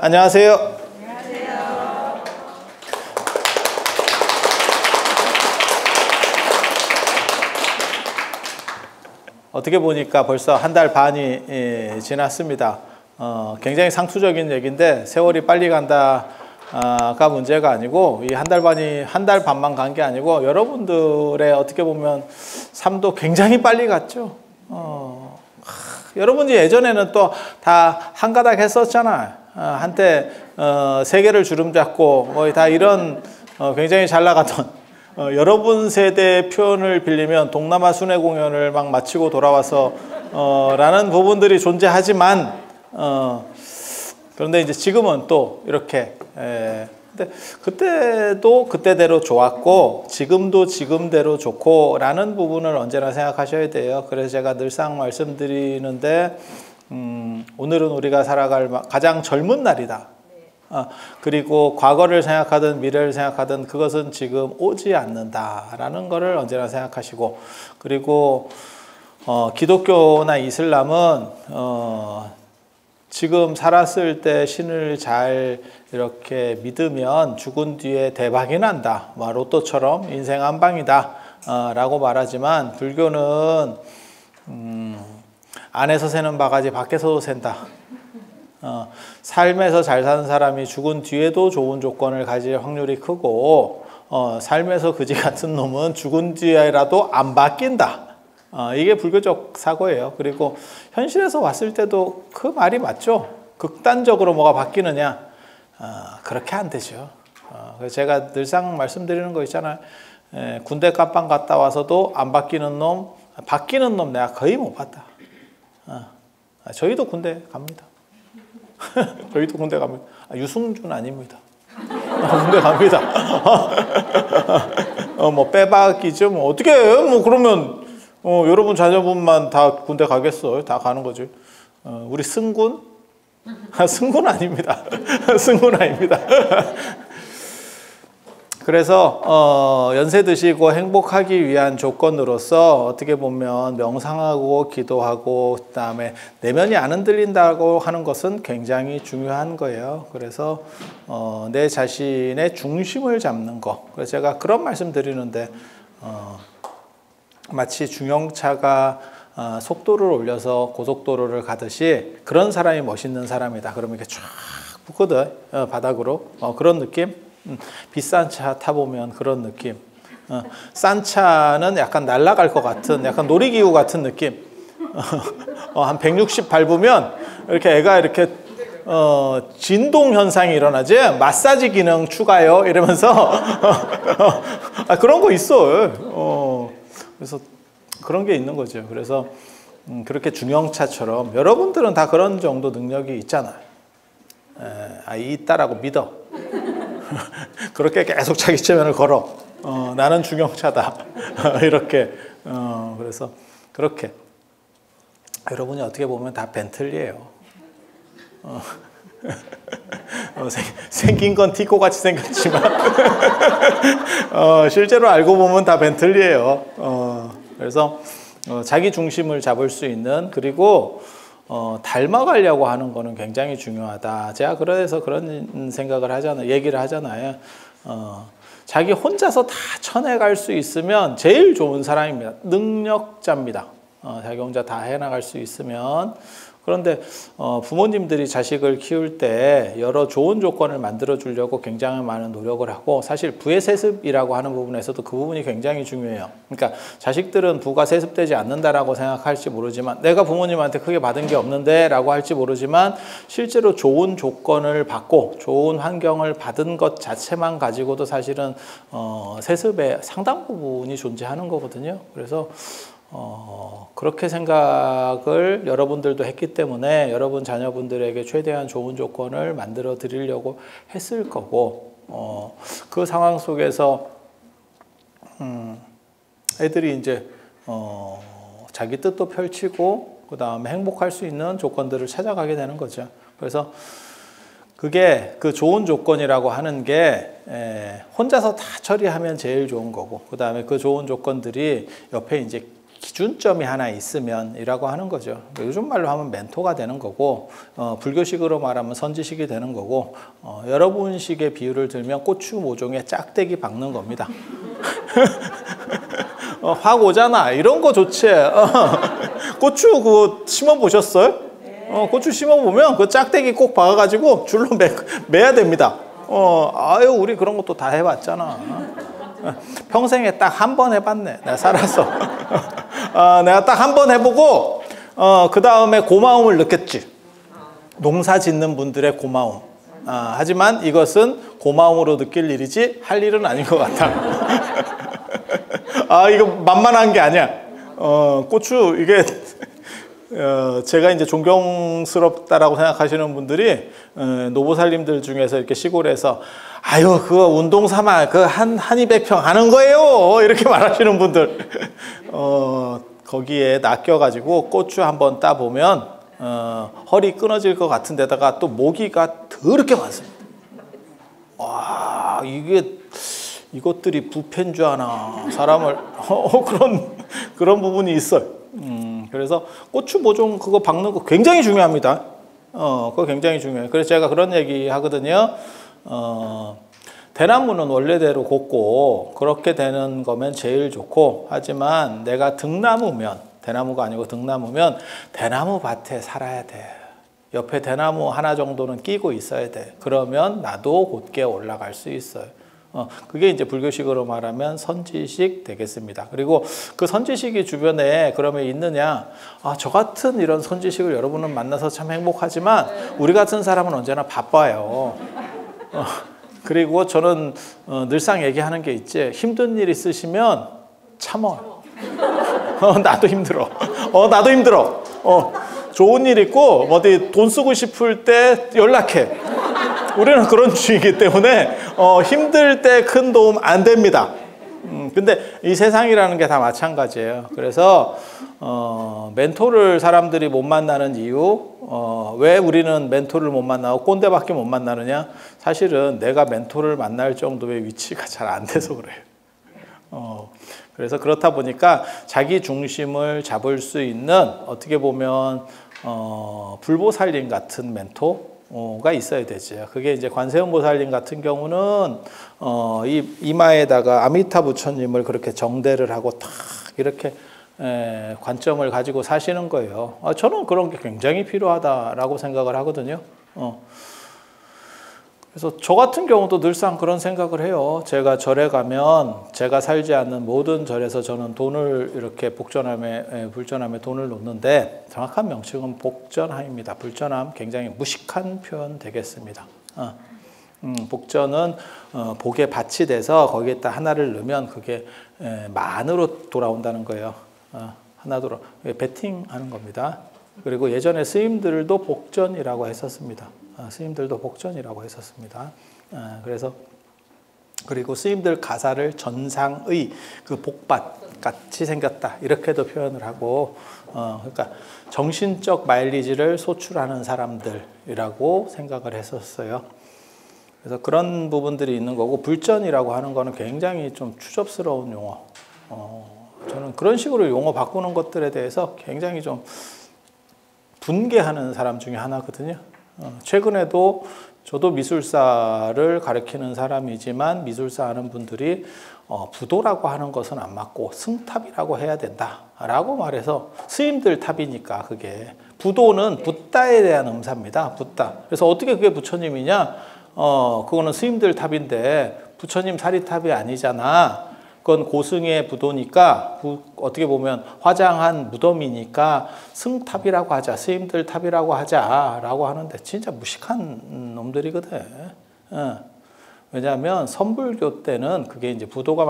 안녕하세요. 안녕하세요. 어떻게 보니까 벌써 한 달 반이 지났습니다. 굉장히 상투적인 얘기인데 세월이 빨리 간다가 문제가 아니고 이 한 달 반만 간 게 아니고 여러분들의 어떻게 보면 삶도 굉장히 빨리 갔죠. 여러분이 예전에는 또 다 한가닥 했었잖아요. 한때 세계를 주름잡고 거의 다 이런 굉장히 잘 나가던 여러분 세대 표현을 빌리면 동남아 순회 공연을 막 마치고 돌아와서 라는 부분들이 존재하지만 그런데 이제 지금은 또 이렇게 근데 그때도 그때대로 좋았고 지금도 지금대로 좋고 라는 부분을 언제나 생각하셔야 돼요. 그래서 제가 늘상 말씀드리는데 오늘은 우리가 살아갈 가장 젊은 날이다. 그리고 과거를 생각하든 미래를 생각하든 그것은 지금 오지 않는다라는 것을 언제나 생각하시고 그리고 기독교나 이슬람은 지금 살았을 때 신을 잘 이렇게 믿으면 죽은 뒤에 대박이 난다. 로또처럼 인생 한 방이다. 라고 말하지만 불교는 안에서 새는 바가지 밖에서도 샌다. 삶에서 잘 사는 사람이 죽은 뒤에도 좋은 조건을 가질 확률이 크고 삶에서 그지 같은 놈은 죽은 뒤에라도 안 바뀐다. 이게 불교적 사고예요. 그리고 현실에서 왔을 때도 그 말이 맞죠. 극단적으로 뭐가 바뀌느냐? 그렇게 안 되죠. 그래서 제가 늘상 말씀드리는 거 있잖아요. 군대 깜빵 갔다 와서도 안 바뀌는 놈, 바뀌는 놈 내가 거의 못 봤다. 저희도 군대 갑니다. 저희도 군대 갑니다. 유승준 아닙니다. 군대 갑니다. 뭐 빼박이죠. 뭐 어떻게 해요? 뭐 그러면 여러분 자녀분만 다 군대 가겠어요? 다 가는 거죠. 우리 승군? 승군 아닙니다. 승군 아닙니다. 그래서 연세 드시고 행복하기 위한 조건으로서 어떻게 보면 명상하고 기도하고 그다음에 내면이 안 흔들린다고 하는 것은 굉장히 중요한 거예요. 그래서 내 자신의 중심을 잡는 거. 그래서 제가 그런 말씀 드리는데 마치 중형차가 속도를 올려서 고속도로를 가듯이 그런 사람이 멋있는 사람이다. 그러면 이렇게 쫙 붙거든 바닥으로 그런 느낌. 비싼 차 타보면 그런 느낌. 싼 차는 약간 날아갈 것 같은 약간 놀이기구 같은 느낌. 한 160 밟으면 이렇게 애가 이렇게 진동 현상이 일어나지. 마사지 기능 추가요 이러면서 그런 거 있어. 그래서 그런 게 있는 거죠. 그래서 그렇게 중형차처럼 여러분들은 다 그런 정도 능력이 있잖아요. 있다라고 믿어. 그렇게 계속 자기 체면을 걸어. 나는 중형차다. 이렇게. 그래서 그렇게. 여러분이 어떻게 보면 다 벤틀리예요. 생긴 건 티코 같이 생겼지만 실제로 알고 보면 다 벤틀리예요. 그래서 자기 중심을 잡을 수 있는 그리고 닮아가려고 하는 거는 굉장히 중요하다. 제가 그래서 그런 생각을 하잖아요. 얘기를 하잖아요. 자기 혼자서 다 쳐내갈 수 있으면 제일 좋은 사람입니다. 능력자입니다. 자기 혼자 다 해나갈 수 있으면. 그런데 부모님들이 자식을 키울 때 여러 좋은 조건을 만들어 주려고 굉장히 많은 노력을 하고 사실 부의 세습이라고 하는 부분에서도 그 부분이 굉장히 중요해요. 그러니까 자식들은 부가 세습되지 않는다라고 생각할지 모르지만 내가 부모님한테 크게 받은 게 없는데 라고 할지 모르지만 실제로 좋은 조건을 받고 좋은 환경을 받은 것 자체만 가지고도 사실은 세습의 상당 부분이 존재하는 거거든요. 그래서 그렇게 생각을 여러분들도 했기 때문에 여러분 자녀분들에게 최대한 좋은 조건을 만들어 드리려고 했을 거고 그 상황 속에서 애들이 이제 자기 뜻도 펼치고 그 다음에 행복할 수 있는 조건들을 찾아가게 되는 거죠. 그래서 그게 그 좋은 조건이라고 하는 게 혼자서 다 처리하면 제일 좋은 거고 그 다음에 그 좋은 조건들이 옆에 이제 기준점이 하나 있으면이라고 하는 거죠. 요즘 말로 하면 멘토가 되는 거고, 불교식으로 말하면 선지식이 되는 거고, 여러분식의 비유를 들면 고추 모종에 짝대기 박는 겁니다. 확 오잖아. 이런 거 좋지. 고추 그거 심어 보셨어요? 고추 심어 보면 그 짝대기 꼭 박아가지고 줄로 매야 됩니다. 아유, 우리 그런 것도 다 해봤잖아. 평생에 딱 한 번 해봤네. 내가 살아서. 내가 딱 한 번 해보고, 그 다음에 고마움을 느꼈지. 농사 짓는 분들의 고마움. 하지만 이것은 고마움으로 느낄 일이지 할 일은 아닌 것 같아. 이거 만만한 게 아니야. 고추, 이게, 제가 이제 존경스럽다라고 생각하시는 분들이, 노보살님들 중에서 이렇게 시골에서, 아유, 그거 운동 삼아, 한 200평 하는 거예요. 이렇게 말하시는 분들. 거기에 낚여가지고 고추 한번 따보면, 허리 끊어질 것 같은 데다가 또 모기가 더럽게 많습니다. 와, 이것들이 부패인 줄 아나. 사람을, 그런 부분이 있어요. 그래서 고추 모종 그거 박는 거 굉장히 중요합니다. 그거 굉장히 중요해요. 그래서 제가 그런 얘기 하거든요. 대나무는 원래대로 곱고 그렇게 되는 거면 제일 좋고, 하지만 내가 등나무면, 대나무가 아니고 등나무면 대나무 밭에 살아야 돼. 옆에 대나무 하나 정도는 끼고 있어야 돼. 그러면 나도 곧게 올라갈 수 있어요. 그게 이제 불교식으로 말하면 선지식 되겠습니다. 그리고 그 선지식이 주변에 그러면 있느냐? 저 같은 이런 선지식을 여러분은 만나서 참 행복하지만 우리 같은 사람은 언제나 바빠요. 그리고 저는 늘상 얘기하는 게 있지. 힘든 일 있으시면 참어. 나도 힘들어. 나도 힘들어. 좋은 일 있고 어디 돈 쓰고 싶을 때 연락해. 우리는 그런 주의이기 때문에 힘들 때 큰 도움 안 됩니다. 근데 이 세상이라는 게 다 마찬가지예요. 그래서 멘토를 사람들이 못 만나는 이유, 왜 우리는 멘토를 못 만나고 꼰대밖에 못 만나느냐? 사실은 내가 멘토를 만날 정도의 위치가 잘 안 돼서 그래요. 그래서 그렇다 보니까 자기 중심을 잡을 수 있는, 어떻게 보면 불보살님 같은 멘토가 있어야 되죠. 그게 이제 관세음 보살님 같은 경우는 이마에다가 아미타 부처님을 그렇게 정대를 하고 탁 이렇게 관점을 가지고 사시는 거예요. 저는 그런 게 굉장히 필요하다라고 생각을 하거든요. 그래서 저 같은 경우도 늘상 그런 생각을 해요. 제가 절에 가면 제가 살지 않는 모든 절에서 저는 돈을 이렇게 불전함에 돈을 놓는데, 정확한 명칭은 복전함입니다. 불전함 굉장히 무식한 표현 되겠습니다. 복전은 복에 밭이 돼서 거기에다 하나를 넣으면 그게 만으로 돌아온다는 거예요. 하나 베팅하는 겁니다. 그리고 예전에 스님들도 복전이라고 했었습니다. 스님들도 복전이라고 했었습니다. 그래서 그리고 스님들 가사를 전상의 그 복밭 같이 생겼다 이렇게도 표현을 하고, 그러니까 정신적 마일리지를 소출하는 사람들이라고 생각을 했었어요. 그래서 그런 부분들이 있는 거고, 불전이라고 하는 거는 굉장히 좀 추접스러운 용어. 저는 그런 식으로 용어 바꾸는 것들에 대해서 굉장히 좀 분개하는 사람 중에 하나거든요. 최근에도 저도 미술사를 가르치는 사람이지만 미술사 하는 분들이 부도라고 하는 것은 안 맞고 승탑이라고 해야 된다라고 말해서, 스님들 탑이니까 그게 부도는 붓다에 대한 음사입니다. 붓다. 그래서 어떻게 그게 부처님이냐? 그거는 스님들 탑인데 부처님 사리탑이 아니잖아. 그건 고승의 부도니까, 어떻게 보면 화장한 무덤이니까 승탑이라고 하자, 스님들 탑이라고 하자라고 하는데 진짜 무식한 놈들이거든. 왜냐하면 선불교 때는 그게 이제 부도가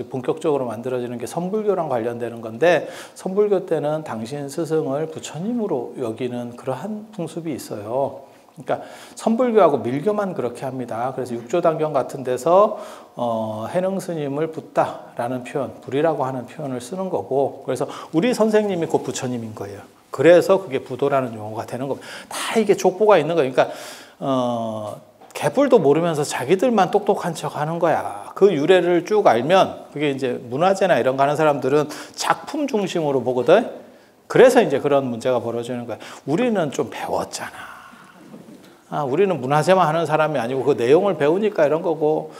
본격적으로 만들어지는 게 선불교랑 관련되는 건데, 선불교 때는 당신 스승을 부처님으로 여기는 그러한 풍습이 있어요. 그러니까 선불교하고 밀교만 그렇게 합니다. 그래서 육조단경 같은 데서 해능 스님을 붓다라는 표현, 불이라고 하는 표현을 쓰는 거고, 그래서 우리 선생님이 곧 부처님인 거예요. 그래서 그게 부도라는 용어가 되는 겁니다. 다 이게 족보가 있는 거예요. 그러니까 개뿔도 모르면서 자기들만 똑똑한 척 하는 거야. 그 유래를 쭉 알면 그게 이제 문화재나 이런 거 하는 사람들은 작품 중심으로 보거든. 그래서 이제 그런 문제가 벌어지는 거야. 우리는 좀 배웠잖아. 우리는 문화재만 하는 사람이 아니고 그 내용을 배우니까 이런 거고.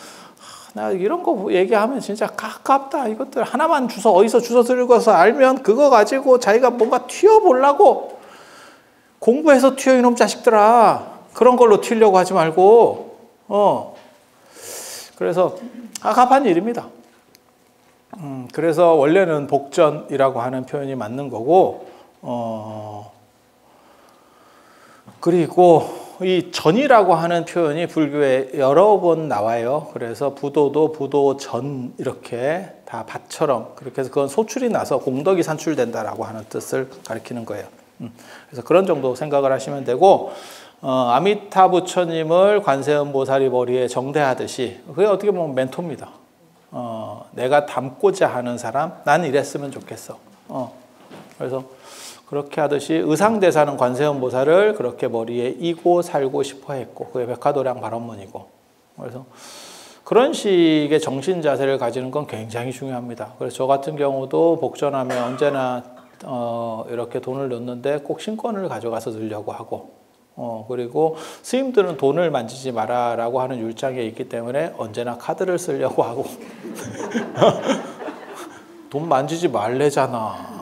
나 이런 거 얘기하면 진짜 가깝다. 이것들 하나만 어디서 주워 들고서 알면 그거 가지고 자기가 뭔가 튀어보려고 공부해서 튀어 이놈 자식들아. 그런 걸로 튀려고 하지 말고. 그래서 가깝한 일입니다. 그래서 원래는 복전이라고 하는 표현이 맞는 거고, 그리고 이 전이라고 하는 표현이 불교에 여러 번 나와요. 그래서 부도도 부도전 이렇게 다 밭처럼 그렇게 해서 그건 소출이 나서 공덕이 산출된다라고 하는 뜻을 가리키는 거예요. 그래서 그런 정도 생각을 하시면 되고, 아미타 부처님을 관세음 보살이 머리에 정대하듯이 그게 어떻게 보면 멘토입니다. 내가 닮고자 하는 사람, 난 이랬으면 좋겠어. 그래서 그렇게 하듯이 의상대사는 관세음 보살을 그렇게 머리에 이고 살고 싶어 했고, 그게 백화도량 발언문이고, 그래서 그런 식의 정신 자세를 가지는 건 굉장히 중요합니다. 그래서 저 같은 경우도 복전하면 언제나 이렇게 돈을 넣는데 꼭 신권을 가져가서 넣으려고 하고, 그리고 스님들은 돈을 만지지 마라라고 하는 율장에 있기 때문에 언제나 카드를 쓰려고 하고 돈 만지지 말래잖아.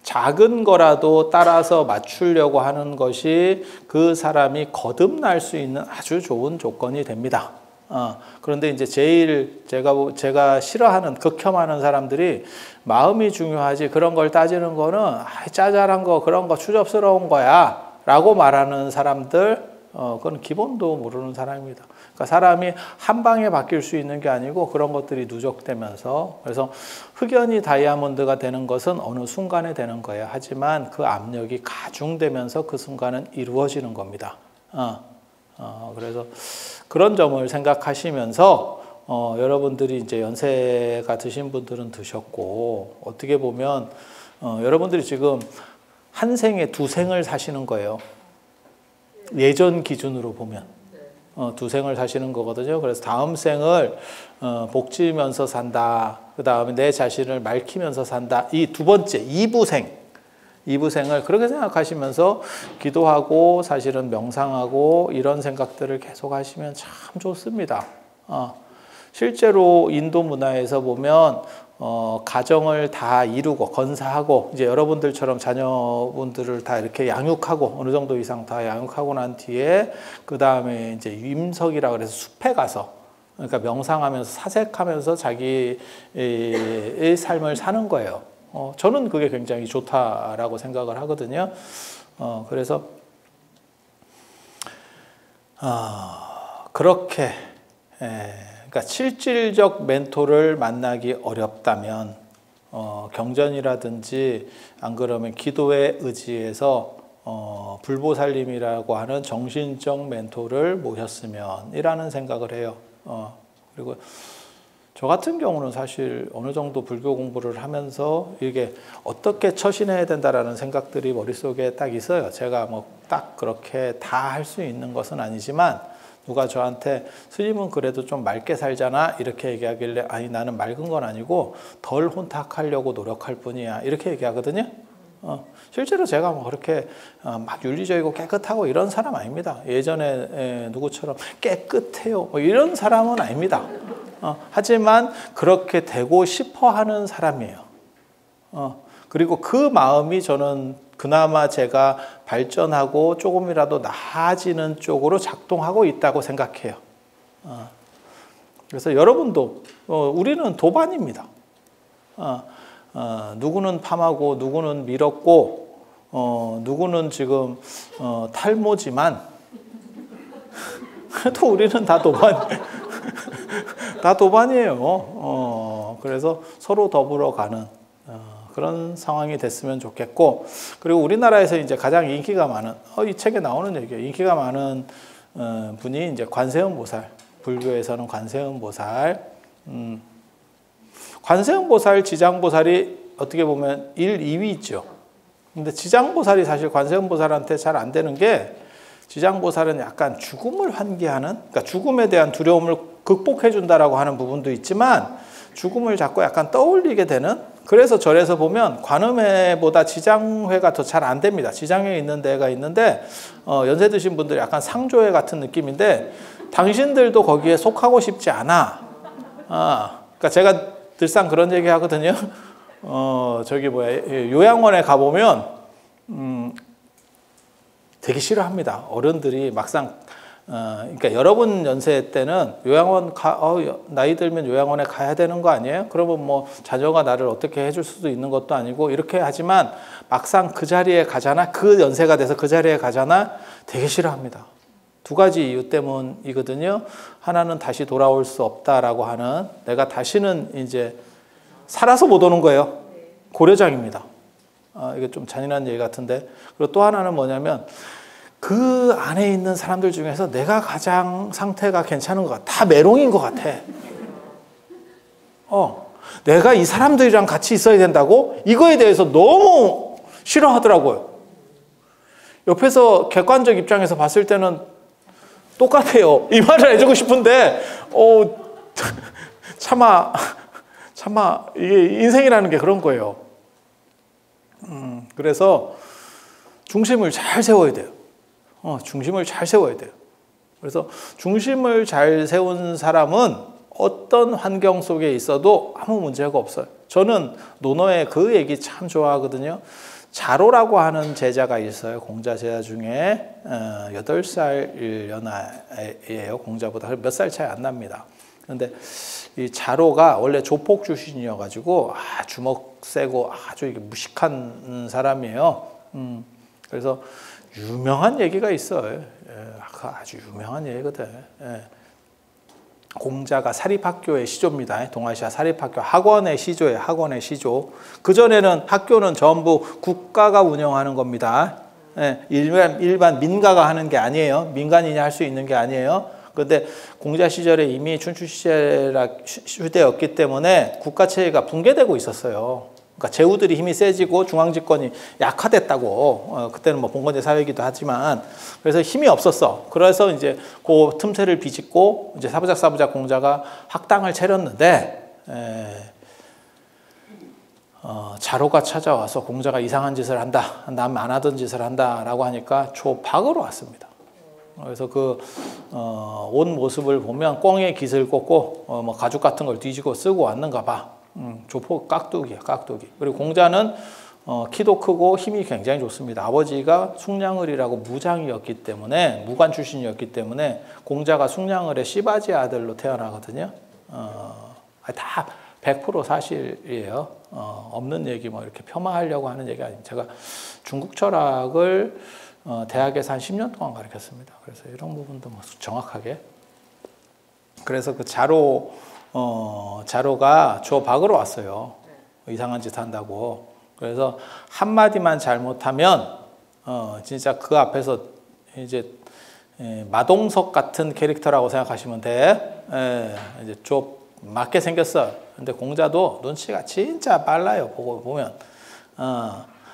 작은 거라도 따라서 맞추려고 하는 것이 그 사람이 거듭날 수 있는 아주 좋은 조건이 됩니다. 그런데 이제 제일 제가 싫어하는, 극혐하는 사람들이 마음이 중요하지 그런 걸 따지는 거는 짜잘한 거, 그런 거 추접스러운 거야 라고 말하는 사람들, 그건 기본도 모르는 사람입니다. 그러니까 사람이 한 방에 바뀔 수 있는 게 아니고 그런 것들이 누적되면서, 그래서 흑연이 다이아몬드가 되는 것은 어느 순간에 되는 거예요. 하지만 그 압력이 가중되면서 그 순간은 이루어지는 겁니다. 그래서 그런 점을 생각하시면서 여러분들이 이제 연세가 드신 분들은 드셨고, 어떻게 보면 여러분들이 지금 한 생에 두 생을 사시는 거예요. 예전 기준으로 보면 두 생을 사시는 거거든요. 그래서 다음 생을 복지면서 산다. 그 다음에 내 자신을 밝히면서 산다. 이 두 번째 이부생을 그렇게 생각하시면서 기도하고 사실은 명상하고 이런 생각들을 계속 하시면 참 좋습니다. 실제로 인도 문화에서 보면 가정을 다 이루고 건사하고 이제 여러분들처럼 자녀분들을 다 이렇게 양육하고 어느 정도 이상 다 양육하고 난 뒤에 그 다음에 이제 임석이라 그래서 숲에 가서, 그러니까 명상하면서 사색하면서 자기의 삶을 사는 거예요. 저는 그게 굉장히 좋다라고 생각을 하거든요. 그래서 그렇게 그러니까 실질적 멘토를 만나기 어렵다면 경전이라든지 안 그러면 기도에 의지해서 불보살님이라고 하는 정신적 멘토를 모셨으면 이라는 생각을 해요. 그리고 저 같은 경우는 사실 어느 정도 불교 공부를 하면서 이게 어떻게 처신해야 된다라는 생각들이 머릿속에 딱 있어요. 제가 뭐 딱 그렇게 다 할 수 있는 것은 아니지만 누가 저한테 스님은 그래도 좀 맑게 살잖아 이렇게 얘기하길래, 아니 나는 맑은 건 아니고 덜 혼탁하려고 노력할 뿐이야 이렇게 얘기하거든요. 실제로 제가 뭐 그렇게 막 윤리적이고 깨끗하고 이런 사람 아닙니다. 예전에 누구처럼 깨끗해요 뭐 이런 사람은 아닙니다. 하지만 그렇게 되고 싶어 하는 사람이에요. 그리고 그 마음이 저는 그나마 제가 발전하고 조금이라도 나아지는 쪽으로 작동하고 있다고 생각해요. 그래서 여러분도 우리는 도반입니다. 누구는 팜하고 누구는 밀었고 누구는 지금 탈모지만 그래도 우리는 다 도반 다 도반이에요. 그래서 서로 더불어 가는 그런 상황이 됐으면 좋겠고, 그리고 우리나라에서 이제 가장 인기가 많은 이 책에 나오는 얘기예요. 인기가 많은 분이 이제 관세음 보살, 불교에서는 관세음 보살, 관세음 보살, 지장 보살이 어떻게 보면 1, 2위 있죠. 근데 지장 보살이 사실 관세음 보살한테 잘 안 되는 게 지장보살은 약간 죽음을 환기하는, 그러니까 죽음에 대한 두려움을 극복해 준다라고 하는 부분도 있지만 죽음을 자꾸 약간 떠올리게 되는, 그래서 절에서 보면 관음회보다 지장회가 더 잘 안 됩니다. 지장회 있는 데가 있는데 연세 드신 분들 약간 상조회 같은 느낌인데 당신들도 거기에 속하고 싶지 않아. 그러니까 제가 늘상 그런 얘기 하거든요. 저기 뭐야, 요양원에 가보면 되게 싫어합니다. 어른들이 막상 그러니까 여러분 연세 때는 요양원 나이 들면 요양원에 가야 되는 거 아니에요? 그러면 뭐 자녀가 나를 어떻게 해줄 수도 있는 것도 아니고 이렇게 하지만 막상 그 자리에 가잖아, 그 연세가 돼서 그 자리에 가잖아, 되게 싫어합니다. 두 가지 이유 때문이거든요. 하나는 다시 돌아올 수 없다라고 하는, 내가 다시는 이제 살아서 못 오는 거예요. 고려장입니다. 이게 좀 잔인한 얘기 같은데. 그리고 또 하나는 뭐냐면 그 안에 있는 사람들 중에서 내가 가장 상태가 괜찮은 것 같아. 다 메롱인 것 같아. 내가 이 사람들이랑 같이 있어야 된다고? 이거에 대해서 너무 싫어하더라고요. 옆에서 객관적 입장에서 봤을 때는 똑같아요. 이 말을 해주고 싶은데, 차마, 이게 인생이라는 게 그런 거예요. 그래서 중심을 잘 세워야 돼요. 중심을 잘 세워야 돼요. 그래서 중심을 잘 세운 사람은 어떤 환경 속에 있어도 아무 문제가 없어요. 저는 노노의 그 얘기 참 좋아하거든요. 자로라고 하는 제자가 있어요. 공자 제자 중에 8살 연하예요. 공자보다 몇 살 차이 안 납니다. 그런데 이 자로가 원래 조폭 출신이어가지고 주먹 세고 아주 이게 무식한 사람이에요. 그래서 유명한 얘기가 있어요. 아주 유명한 얘기거든. 공자가 사립학교의 시조입니다. 동아시아 사립학교 학원의 시조예요. 학원의 시조. 그전에는 학교는 전부 국가가 운영하는 겁니다. 일반 민가가 하는 게 아니에요. 민간인이 할 수 있는 게 아니에요. 그런데 공자 시절에 이미 춘추 시대였기 때문에 국가체계가 붕괴되고 있었어요. 그러니까 제후들이 힘이 세지고 중앙집권이 약화됐다고. 그때는 뭐 봉건제 사회이기도 하지만, 그래서 힘이 없었어. 그래서 이제 그 틈새를 비집고 이제 사부작 공자가 학당을 차렸는데, 자로가 찾아와서 공자가 이상한 짓을 한다, 남 안 하던 짓을 한다라고 하니까 조박으로 왔습니다. 그래서 그 온 모습을 보면 꽁에 깃을 꽂고 뭐 가죽 같은 걸 뒤지고 쓰고 왔는가 봐. 조폭 깍두기야, 깍두기. 그리고 공자는 키도 크고 힘이 굉장히 좋습니다. 아버지가 숭냥을이라고 무장이었기 때문에, 무관 출신이었기 때문에 공자가 숭냥을의 씨바지 아들로 태어나거든요. 다 100% 사실이에요. 없는 얘기 뭐 이렇게 폄하하려고 하는 얘기 아닙니다. 제가 중국 철학을 대학에서 한 10년 동안 가르쳤습니다. 그래서 이런 부분도 뭐 정확하게. 그래서 그 자로가 조박으로 왔어요. 이상한 짓 한다고. 그래서 한마디만 잘못하면 진짜 그 앞에서 이제 마동석 같은 캐릭터라고 생각하시면 돼. 이제 좀 맞게 생겼어. 근데 공자도 눈치가 진짜 빨라요. 보면.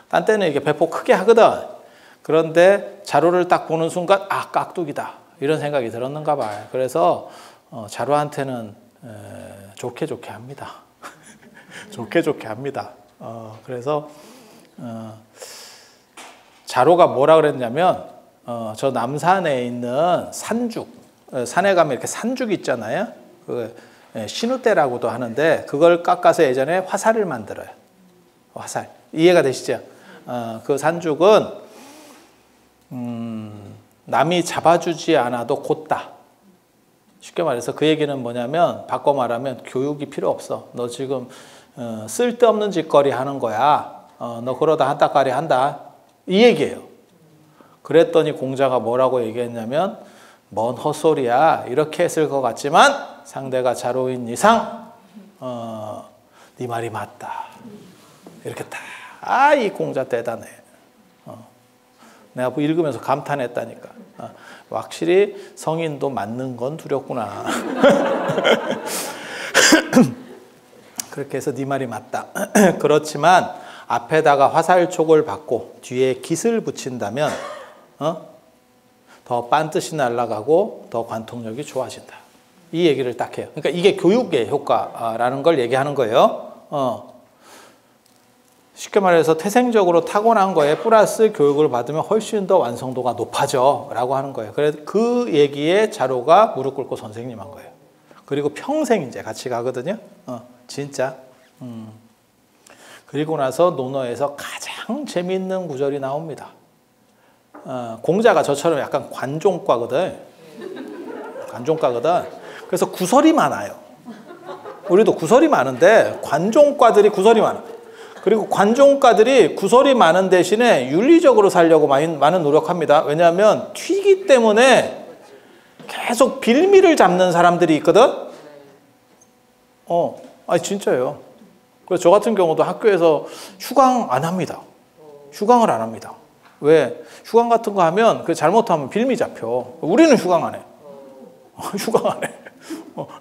딴 때는 이렇게 배포 크게 하거든. 그런데 자로를 딱 보는 순간 깍두기다. 이런 생각이 들었는가 봐요. 그래서 자로한테는 좋게 합니다. 좋게 합니다. 그래서 자로가 뭐라 그랬냐면 저 남산에 있는 산죽, 산에 가면 이렇게 산죽 있잖아요. 그 신우대라고도 하는데 그걸 깎아서 예전에 화살을 만들어요. 화살. 이해가 되시죠? 그 산죽은 남이 잡아주지 않아도 곧다. 쉽게 말해서 그 얘기는 뭐냐면, 바꿔 말하면 교육이 필요 없어. 너 지금 쓸데없는 짓거리 하는 거야. 너 그러다 한따까리 한다. 이 얘기예요. 그랬더니 공자가 뭐라고 얘기했냐면, 뭔 헛소리야. 이렇게 했을 것 같지만 상대가 자로인 이상 네 말이 맞다. 이렇게 다. 이 공자 대단해. 내가 읽으면서 감탄했다니까. 확실히 성인도 맞는 건 두렵구나. 그렇게 해서 네 말이 맞다. 그렇지만 앞에다가 화살촉을 받고 뒤에 깃을 붙인다면 더 빤듯이 날아가고 더 관통력이 좋아진다. 이 얘기를 딱 해요. 그러니까 이게 교육의 효과라는 걸 얘기하는 거예요. 쉽게 말해서 태생적으로 타고난 거에 플러스 교육을 받으면 훨씬 더 완성도가 높아져 라고 하는 거예요. 그래서 그 얘기에 자로가 무릎 꿇고 선생님 한 거예요. 그리고 평생 이제 같이 가거든요. 진짜. 그리고 나서 논어에서 가장 재미있는 구절이 나옵니다. 공자가 저처럼 약간 관종과거든. 그래서 구설이 많아요. 우리도 구설이 많은데 관종과들이 구설이 많아요. 그리고 관종가들이 구설이 많은 대신에 윤리적으로 살려고 많은 노력합니다. 왜냐하면 튀기 때문에 계속 빌미를 잡는 사람들이 있거든. 아니 진짜예요. 그래서 저 같은 경우도 학교에서 휴강 안 합니다. 휴강을 안 합니다. 왜? 휴강 같은 거 하면 그 잘못하면 빌미 잡혀. 우리는 휴강 안 해. 휴강 안 해.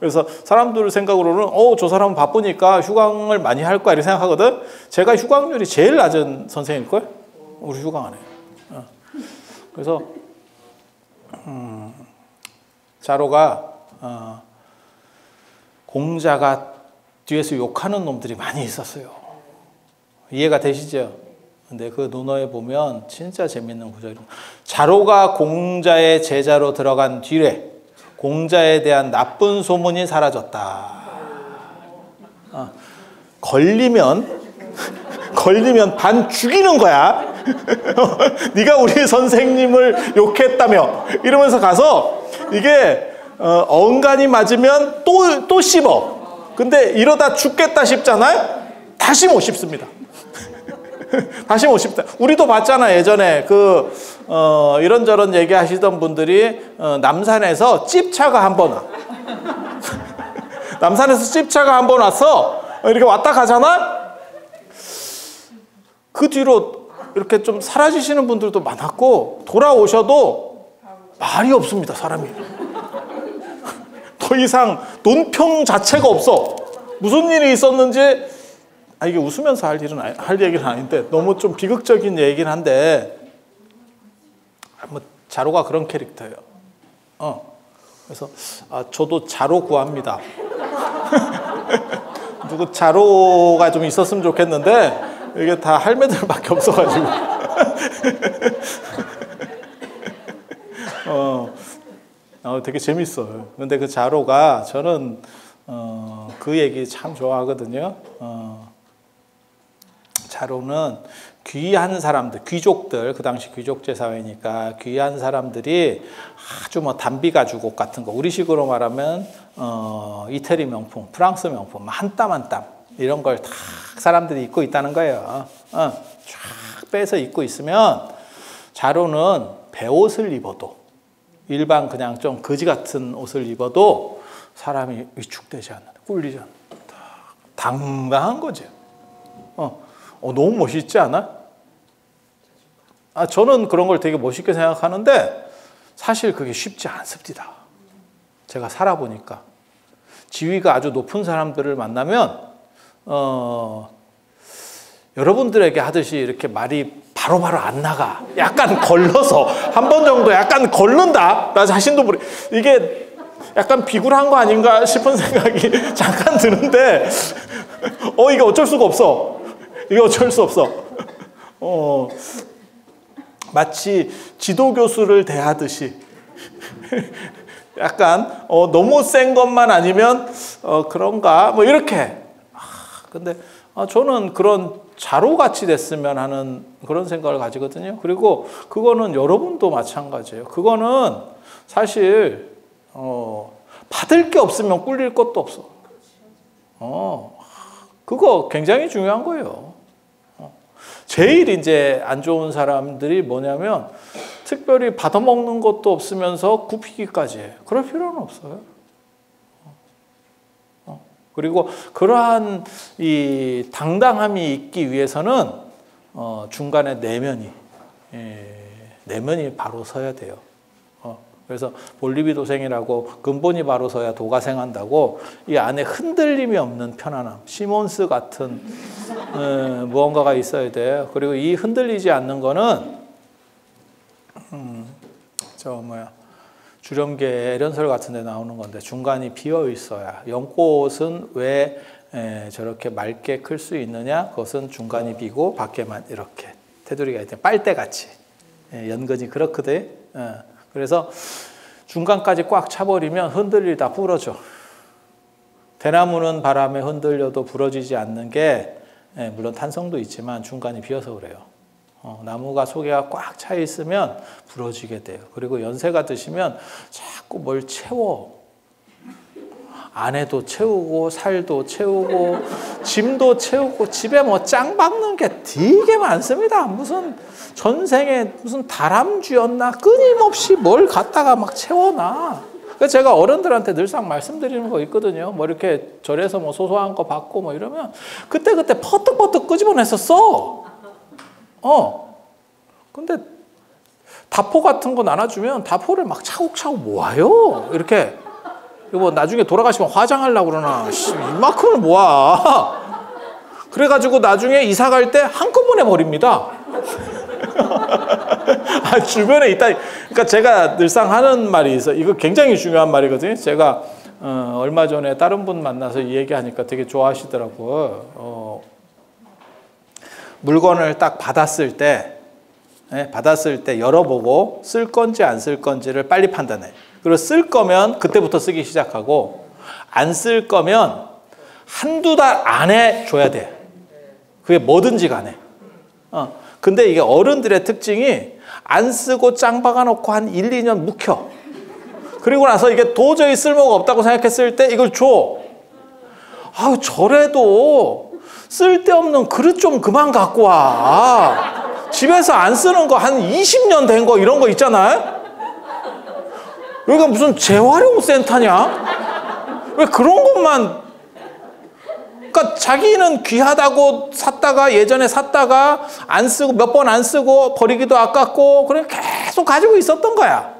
그래서 사람들 생각으로는 저 사람은 바쁘니까 휴강을 많이 할 거야 이렇게 생각하거든. 제가 휴강률이 제일 낮은 선생님일걸? 우리 휴강 안 해요. 그래서 자로가 공자가 뒤에서 욕하는 놈들이 많이 있었어요. 이해가 되시죠? 근데 그 논어에 보면 진짜 재밌는 구절입니다. 자로가 공자의 제자로 들어간 뒤에 공자에 대한 나쁜 소문이 사라졌다. 걸리면 반 죽이는 거야. 네가 우리 선생님을 욕했다며 이러면서 가서 이게 엉간이 맞으면 또 씹어. 근데 이러다 죽겠다 싶잖아요. 다시 못 씹습니다. 다시 못 씹다. 우리도 봤잖아. 예전에 이런저런 얘기하시던 분들이 남산에서 찝차가 한 번 와. 남산에서 찝차가 한 번 왔어. 이렇게 왔다 가잖아. 그 뒤로 이렇게 좀 사라지시는 분들도 많았고 돌아오셔도 말이 없습니다. 사람이. 더 이상 논평 자체가 없어. 무슨 일이 있었는지 이게 웃으면서 할 얘기는 아닌데 너무 좀 비극적인 얘기긴 한데 자로가 그런 캐릭터예요. 그래서 저도 자로 구합니다. 누구 자로가 좀 있었으면 좋겠는데 이게 다 할매들밖에 없어가지고 되게 재밌어요. 근데 그 자로가 저는 그 얘기 참 좋아하거든요. 자로는 귀한 사람들, 귀족들, 그 당시 귀족제 사회니까 귀한 사람들이 아주 단비 가죽 옷 같은 거, 우리식으로 말하면 이태리 명품, 프랑스 명품, 한 땀 한 땀 이런 걸 다 사람들이 입고 있다는 거예요. 쫙 빼서 입고 있으면 자로는 배옷을 입어도 일반 그냥 좀 거지 같은 옷을 입어도 사람이 위축되지 않는다, 꿀리지 않는다. 당당한 거죠. 너무 멋있지 않아? 저는 그런 걸 되게 멋있게 생각하는데 사실 그게 쉽지 않습니다. 제가 살아보니까 지위가 아주 높은 사람들을 만나면 여러분들에게 하듯이 이렇게 말이 바로바로 안 나가. 약간 걸러서 한 번 정도 약간 걸른다. 나 자신도 모르. 이게 약간 비굴한 거 아닌가 싶은 생각이 잠깐 드는데 이게 어쩔 수가 없어. 이게 어쩔 수 없어. 마치 지도교수를 대하듯이 약간 너무 센 것만 아니면 그런가 뭐 이렇게. 근데 저는 그런 자로같이 됐으면 하는 그런 생각을 가지거든요. 그리고 그거는 여러분도 마찬가지예요. 그거는 사실 받을 게 없으면 꿀릴 것도 없어. 그거 굉장히 중요한 거예요. 제일 이제 안 좋은 사람들이 뭐냐면 특별히 받아먹는 것도 없으면서 굽히기까지 해. 그럴 필요는 없어요. 그리고 그러한 이 당당함이 있기 위해서는 중간에 내면이 바로 서야 돼요. 그래서 볼리비 도생이라고 근본이 바로 서야 도가 생한다고 이 안에 흔들림이 없는 편안함, 시몬스 같은 무언가가 있어야 돼요. 그리고 이 흔들리지 않는 거는 저 뭐야 주렴계 애련설 같은 데 나오는 건데 중간이 비어 있어야 연꽃은 왜 저렇게 맑게 클 수 있느냐? 그것은 중간이 비고 밖에만 이렇게 테두리가 있대 빨대같이 연근이 그렇거든. 그래서 중간까지 꽉 차버리면 흔들리다 부러져. 대나무는 바람에 흔들려도 부러지지 않는 게 물론 탄성도 있지만 중간이 비어서 그래요. 나무가 속에가 꽉 차 있으면 부러지게 돼요. 그리고 연세가 드시면 자꾸 뭘 채워. 안에도 채우고 살도 채우고 짐도 채우고 집에 뭐 짱 박는 게 되게 많습니다. 무슨 전생에 무슨 다람쥐였나 끊임없이 뭘 갖다가 막 채워놔. 그래서 제가 어른들한테 늘상 말씀드리는 거 있거든요. 뭐 이렇게 절에서 뭐 소소한 거 받고 뭐 이러면 그때 퍼뜩퍼뜩 끄집어냈었어. 근데 다포 같은 거 나눠주면 다포를 막 차곡차곡 모아요. 이렇게. 이거 나중에 돌아가시면 화장하려고 그러나 이만큼을 모아. 그래가지고 나중에 이사 갈 때 한꺼번에 버립니다. 주변에 있다. 그러니까 제가 늘상 하는 말이 있어. 이거 굉장히 중요한 말이거든요. 제가 얼마 전에 다른 분 만나서 이 얘기하니까 되게 좋아하시더라고요. 물건을 딱 받았을 때 열어보고 쓸 건지 안 쓸 건지를 빨리 판단해. 그리고 쓸 거면 그때부터 쓰기 시작하고 안 쓸 거면 한두 달 안에 줘야 돼. 그게 뭐든지 간에. 근데 이게 어른들의 특징이 안 쓰고 짱 박아놓고 한 1, 2년 묵혀. 그리고 나서 이게 도저히 쓸모가 없다고 생각했을 때 이걸 줘. 아유, 저래도 쓸데없는 그릇 좀 그만 갖고 와. 집에서 안 쓰는 거 한 20년 된 거 이런 거 있잖아요. 여기가 무슨 재활용 센터냐? 왜 그런 것만. 그러니까 자기는 귀하다고 샀다가 예전에 샀다가 안 쓰고 몇 번 안 쓰고 버리기도 아깝고 그래 계속 가지고 있었던 거야.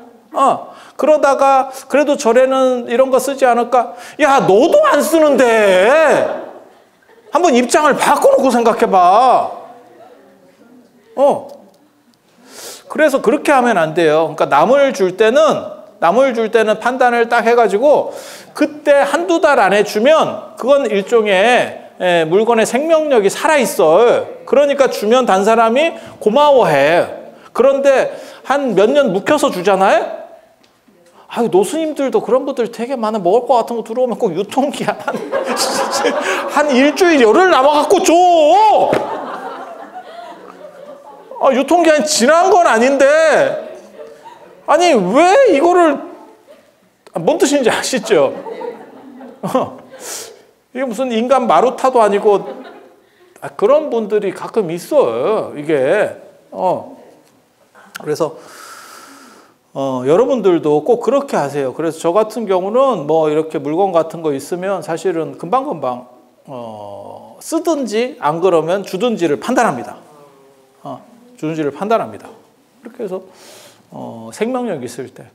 그러다가 그래도 절에는 이런 거 쓰지 않을까? 야, 너도 안 쓰는데 한번 입장을 바꿔놓고 생각해봐. 그래서 그렇게 하면 안 돼요. 그러니까 남을 줄 때는 판단을 딱 해가지고 그때 한두 달 안에 주면 그건 일종의 물건의 생명력이 살아있어. 그러니까 주면 단 사람이 고마워해. 그런데 한 몇 년 묵혀서 주잖아요. 아유, 노스님들도 그런 분들 되게 많아. 먹을 거 같은 거 들어오면 꼭 유통기한 한 일주일 열흘 남아갖고 줘. 유통기한 지난 건 아닌데 아니 왜 이거를 뭔 뜻인지 아시죠? 이게 무슨 인간 마루타도 아니고 그런 분들이 가끔 있어요. 이게 그래서 여러분들도 꼭 그렇게 하세요. 그래서 저 같은 경우는 뭐 이렇게 물건 같은 거 있으면 사실은 금방금방 쓰든지 안 그러면 주든지를 판단합니다. 주든지를 판단합니다. 그렇게 해서 생명력 있을 때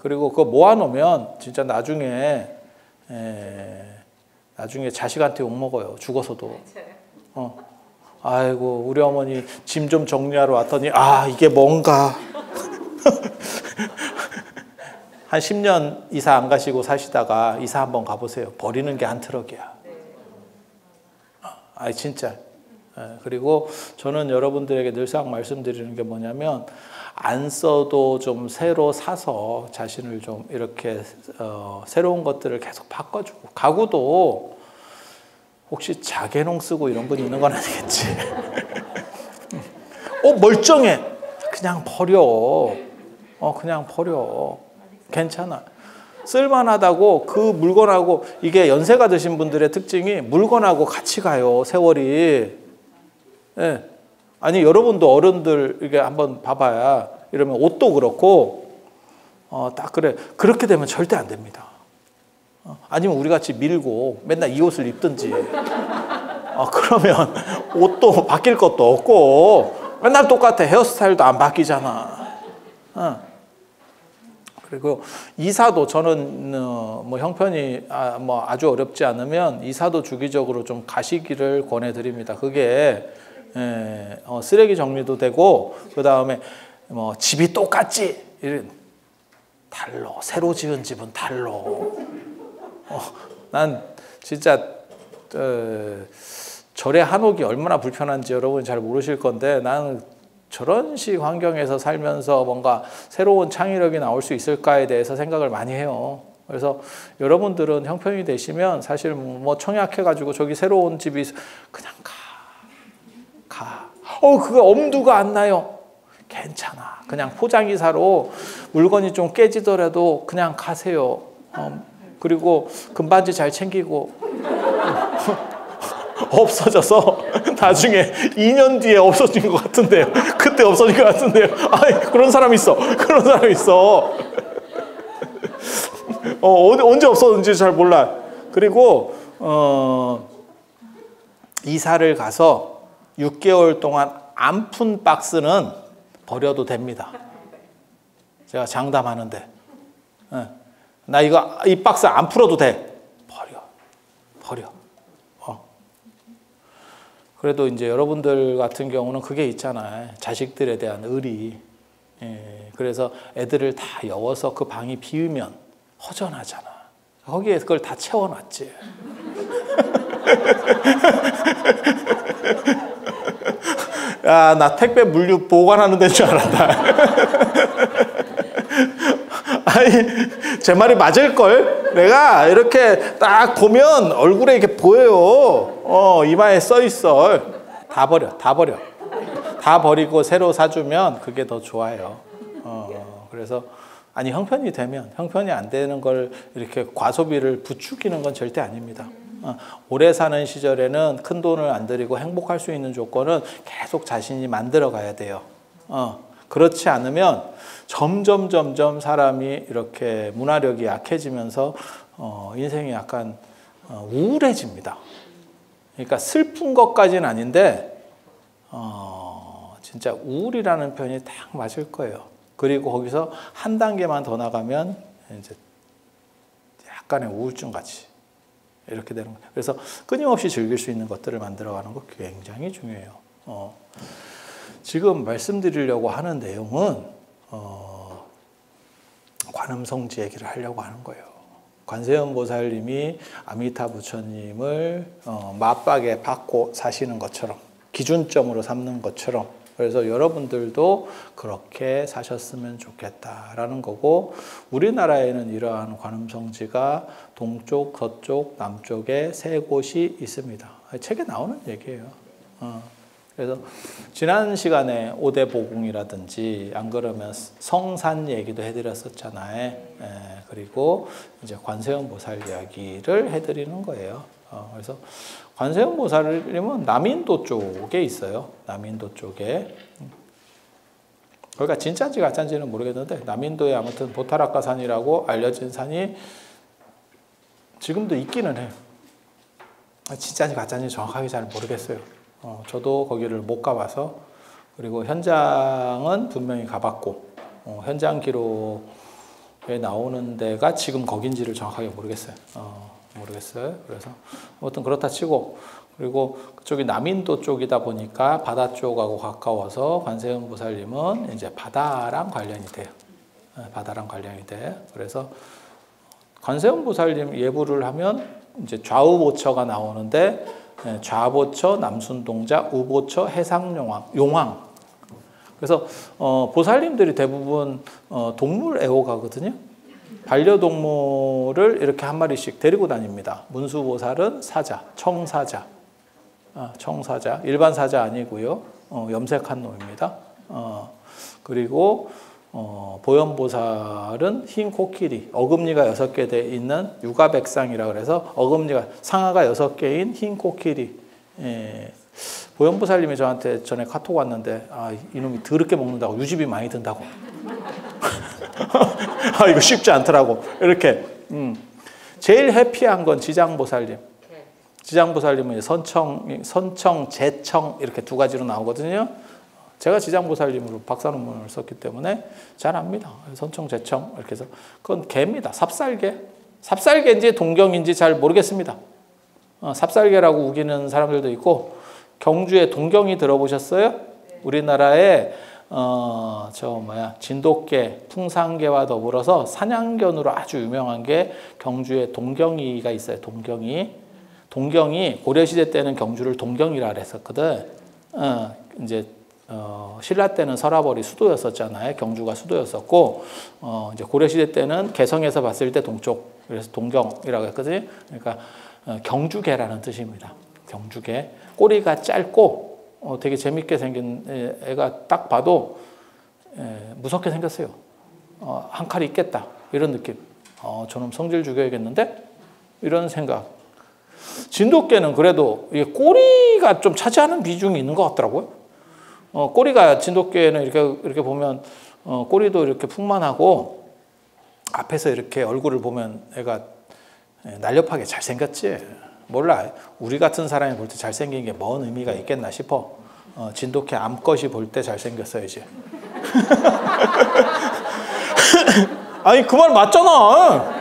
그리고 그거 모아놓으면 진짜 나중에 자식한테 욕먹어요. 죽어서도. 아이고 우리 어머니 짐 좀 정리하러 왔더니 이게 뭔가 한 10년 이사 안 가시고 사시다가 이사 한번 가보세요. 버리는 게 한 트럭이야. 진짜. 그리고 저는 여러분들에게 늘상 말씀드리는 게 뭐냐면 안 써도 좀 새로 사서 자신을 좀 이렇게 새로운 것들을 계속 바꿔주고 가구도 혹시 자개농 쓰고 이런 분 있는 건 아니겠지? 멀쩡해. 그냥 버려. 그냥 버려. 괜찮아. 쓸만하다고 그 물건하고 이게 연세가 드신 분들의 특징이 물건하고 같이 가요. 세월이. 예. 아니 여러분도 어른들 이게 한번 봐봐야 이러면 옷도 그렇고 딱 그래. 그렇게 되면 절대 안 됩니다. 아니면 우리 같이 밀고 맨날 이 옷을 입든지 그러면 옷도 바뀔 것도 없고 맨날 똑같아. 헤어스타일도 안 바뀌잖아. 그리고 이사도 저는 뭐 형편이 뭐 아주 어렵지 않으면 이사도 주기적으로 좀 가시기를 권해드립니다. 그게 쓰레기 정리도 되고 그 다음에 뭐 집이 똑같지 달로. 새로 지은 집은 달로. 난 진짜 절의 한옥이 얼마나 불편한지 여러분 잘 모르실 건데 나는 저런 식 환경에서 살면서 뭔가 새로운 창의력이 나올 수 있을까에 대해서 생각을 많이 해요. 그래서 여러분들은 형편이 되시면 사실 뭐 청약해가지고 저기 새로운 집이 그냥 가. 그거 엄두가 안 나요. 괜찮아. 그냥 포장이사로 물건이 좀 깨지더라도 그냥 가세요. 그리고 금반지 잘 챙기고 없어져서 나중에 2년 뒤에 없어진 것 같은데요. 그때 없어진 것 같은데요. 그런 사람 있어. 그런 사람 있어. 언제 없어졌는지 잘 몰라. 그리고 이사를 가서 6개월 동안 안 푼 박스는 버려도 됩니다. 제가 장담하는데. 나 이 박스 안 풀어도 돼. 버려. 그래도 이제 여러분들 같은 경우는 그게 있잖아요. 자식들에 대한 의리. 그래서 애들을 다 여워서 그 방이 비우면 허전하잖아. 거기에 그걸 다 채워놨지. 야, 나 택배 물류 보관하는 데인 줄 알았다. 아니, 제 말이 맞을걸? 내가 이렇게 딱 보면 얼굴에 이렇게 보여요. 이마에 써 있어. 다 버려. 다 버리고 새로 사주면 그게 더 좋아요. 그래서, 아니, 형편이 되면, 형편이 안 되는 걸 이렇게 과소비를 부추기는 건 절대 아닙니다. 오래 사는 시절에는 큰 돈을 안 들이고 행복할 수 있는 조건은 계속 자신이 만들어 가야 돼요. 그렇지 않으면 점점 사람이 이렇게 문화력이 약해지면서 인생이 약간 우울해집니다. 그러니까 슬픈 것까지는 아닌데 진짜 우울이라는 표현이 딱 맞을 거예요. 그리고 거기서 한 단계만 더 나가면 이제 약간의 우울증 같이 이렇게 되는 거예요. 그래서 끊임없이 즐길 수 있는 것들을 만들어가는 거 굉장히 중요해요. 지금 말씀드리려고 하는 내용은 관음성지 얘기를 하려고 하는 거예요. 관세음 보살님이 아미타 부처님을 맞박에 받고 사시는 것처럼 기준점으로 삼는 것처럼 그래서 여러분들도 그렇게 사셨으면 좋겠다라는 거고 우리나라에는 이러한 관음성지가 동쪽, 서쪽, 남쪽에 3곳이 있습니다. 책에 나오는 얘기예요. 그래서 지난 시간에 오대보궁이라든지 안 그러면 성산 얘기도 해드렸었잖아요. 그리고 이제 관세음 보살 이야기를 해드리는 거예요. 그래서 관세음 보살님은 남인도 쪽에 있어요. 남인도 쪽에. 그러니까 진짜인지 가짜인지는 모르겠는데 남인도에 아무튼 보타라카산이라고 알려진 산이 지금도 있기는 해요. 진짜인지 가짜인지 정확하게 잘 모르겠어요. 저도 거기를 못 가봐서 그리고 현장은 분명히 가봤고 현장 기록에 나오는 데가 지금 거긴지를 정확하게 모르겠어요. 그래서 아무튼 그렇다 치고 그리고 그쪽이 남인도 쪽이다 보니까 바다 쪽하고 가까워서 관세음 보살님은 이제 바다랑 관련이 돼요. 바다랑 관련이 돼. 그래서 관세음 보살님 예불을 하면 이제 좌우보처가 나오는데 좌보처 남순동자, 우보처 해상용왕. 그래서 보살님들이 대부분 동물 애호가거든요. 반려동물을 이렇게 한 마리씩 데리고 다닙니다. 문수보살은 사자, 청사자. 청사자, 일반 사자 아니고요. 염색한 놈입니다. 그리고 보현보살은 흰 코끼리, 어금니가 6개 돼 있는 유가백상이라 그래서 어금니가 상아가 6개인 흰 코끼리. 보현보살님이 저한테 전에 카톡 왔는데 이놈이 더럽게 먹는다고 유지비 많이 든다고. 이거 쉽지 않더라고. 이렇게 제일 해피한 건 지장보살님. 지장보살님은 선청, 재청 이렇게 2가지로 나오거든요. 제가 지장보살님으로 박사 논문을 썼기 때문에 잘 압니다. 선청, 재청 이렇게 해서 그건 개입니다. 삽살개. 삽살개인지 동경인지 잘 모르겠습니다. 삽살개라고 우기는 사람들도 있고 경주에 동경이 들어보셨어요? 우리나라에 진돗개, 풍산개와 더불어서 사냥견으로 아주 유명한 게 경주에 동경이가 있어요. 동경이 고려시대 때는 경주를 동경이라 그랬었거든. 이제 신라 때는 서라벌이 수도였었잖아요. 경주가 수도였었고, 이제 고려시대 때는 개성에서 봤을 때 동쪽, 그래서 동경이라고 했거든요. 그러니까 경주개라는 뜻입니다. 경주개. 꼬리가 짧고 되게 재밌게 생긴 애가 딱 봐도 무섭게 생겼어요. 한 칼이 있겠다 이런 느낌. 저놈 성질 죽여야겠는데 이런 생각. 진돗개는 그래도 이게 꼬리가 좀 차지하는 비중이 있는 것 같더라고요. 꼬리가 진돗개는 이렇게 보면 꼬리도 이렇게 풍만하고 앞에서 이렇게 얼굴을 보면 애가 날렵하게 잘생겼지. 몰라. 우리 같은 사람이 볼 때 잘생긴 게 뭔 의미가 있겠나 싶어. 진돗개 암컷이 볼 때 잘생겼어야지. 아니 그 말 맞잖아.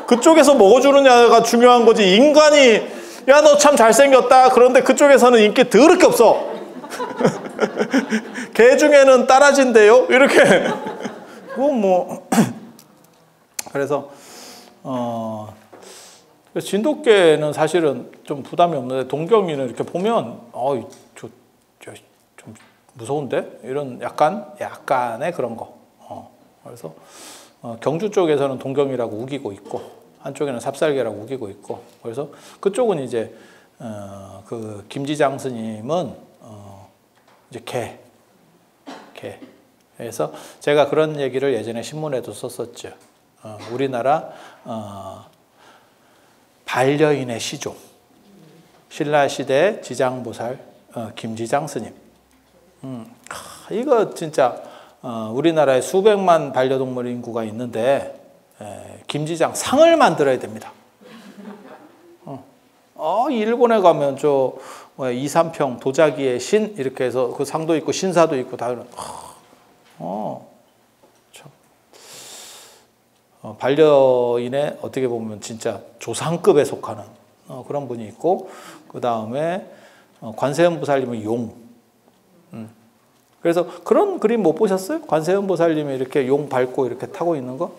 그쪽에서 먹어주느냐가 중요한 거지. 인간이 야 너 참 잘생겼다. 그런데 그쪽에서는 인기 더럽게 없어. 개 중에는 따라진대요. 이렇게. 그래서 진돗개는 사실은 좀 부담이 없는데 동경이는 이렇게 보면 좀 무서운데 이런 약간의 그런 거. 그래서 경주 쪽에서는 동경이라고 우기고 있고 한쪽에는 삽살개라고 우기고 있고 그래서 그쪽은 이제 그 김지장 스님은 이제 개. 그래서 제가 그런 얘기를 예전에 신문에도 썼었죠. 우리나라 반려인의 시조, 신라시대 지장보살 김지장 스님. 이거 진짜 우리나라에 수백만 반려동물 인구가 있는데 김지장 상을 만들어야 됩니다. 일본에 가면 저 2, 3평 도자기의 신 이렇게 해서 그 상도 있고 신사도 있고 다 이런. 반려인의 어떻게 보면 진짜 조상급에 속하는 그런 분이 있고 그 다음에 관세음보살님은 용. 그래서 그런 그림 못 보셨어요? 관세음보살님이 이렇게 용 밟고 이렇게 타고 있는 거?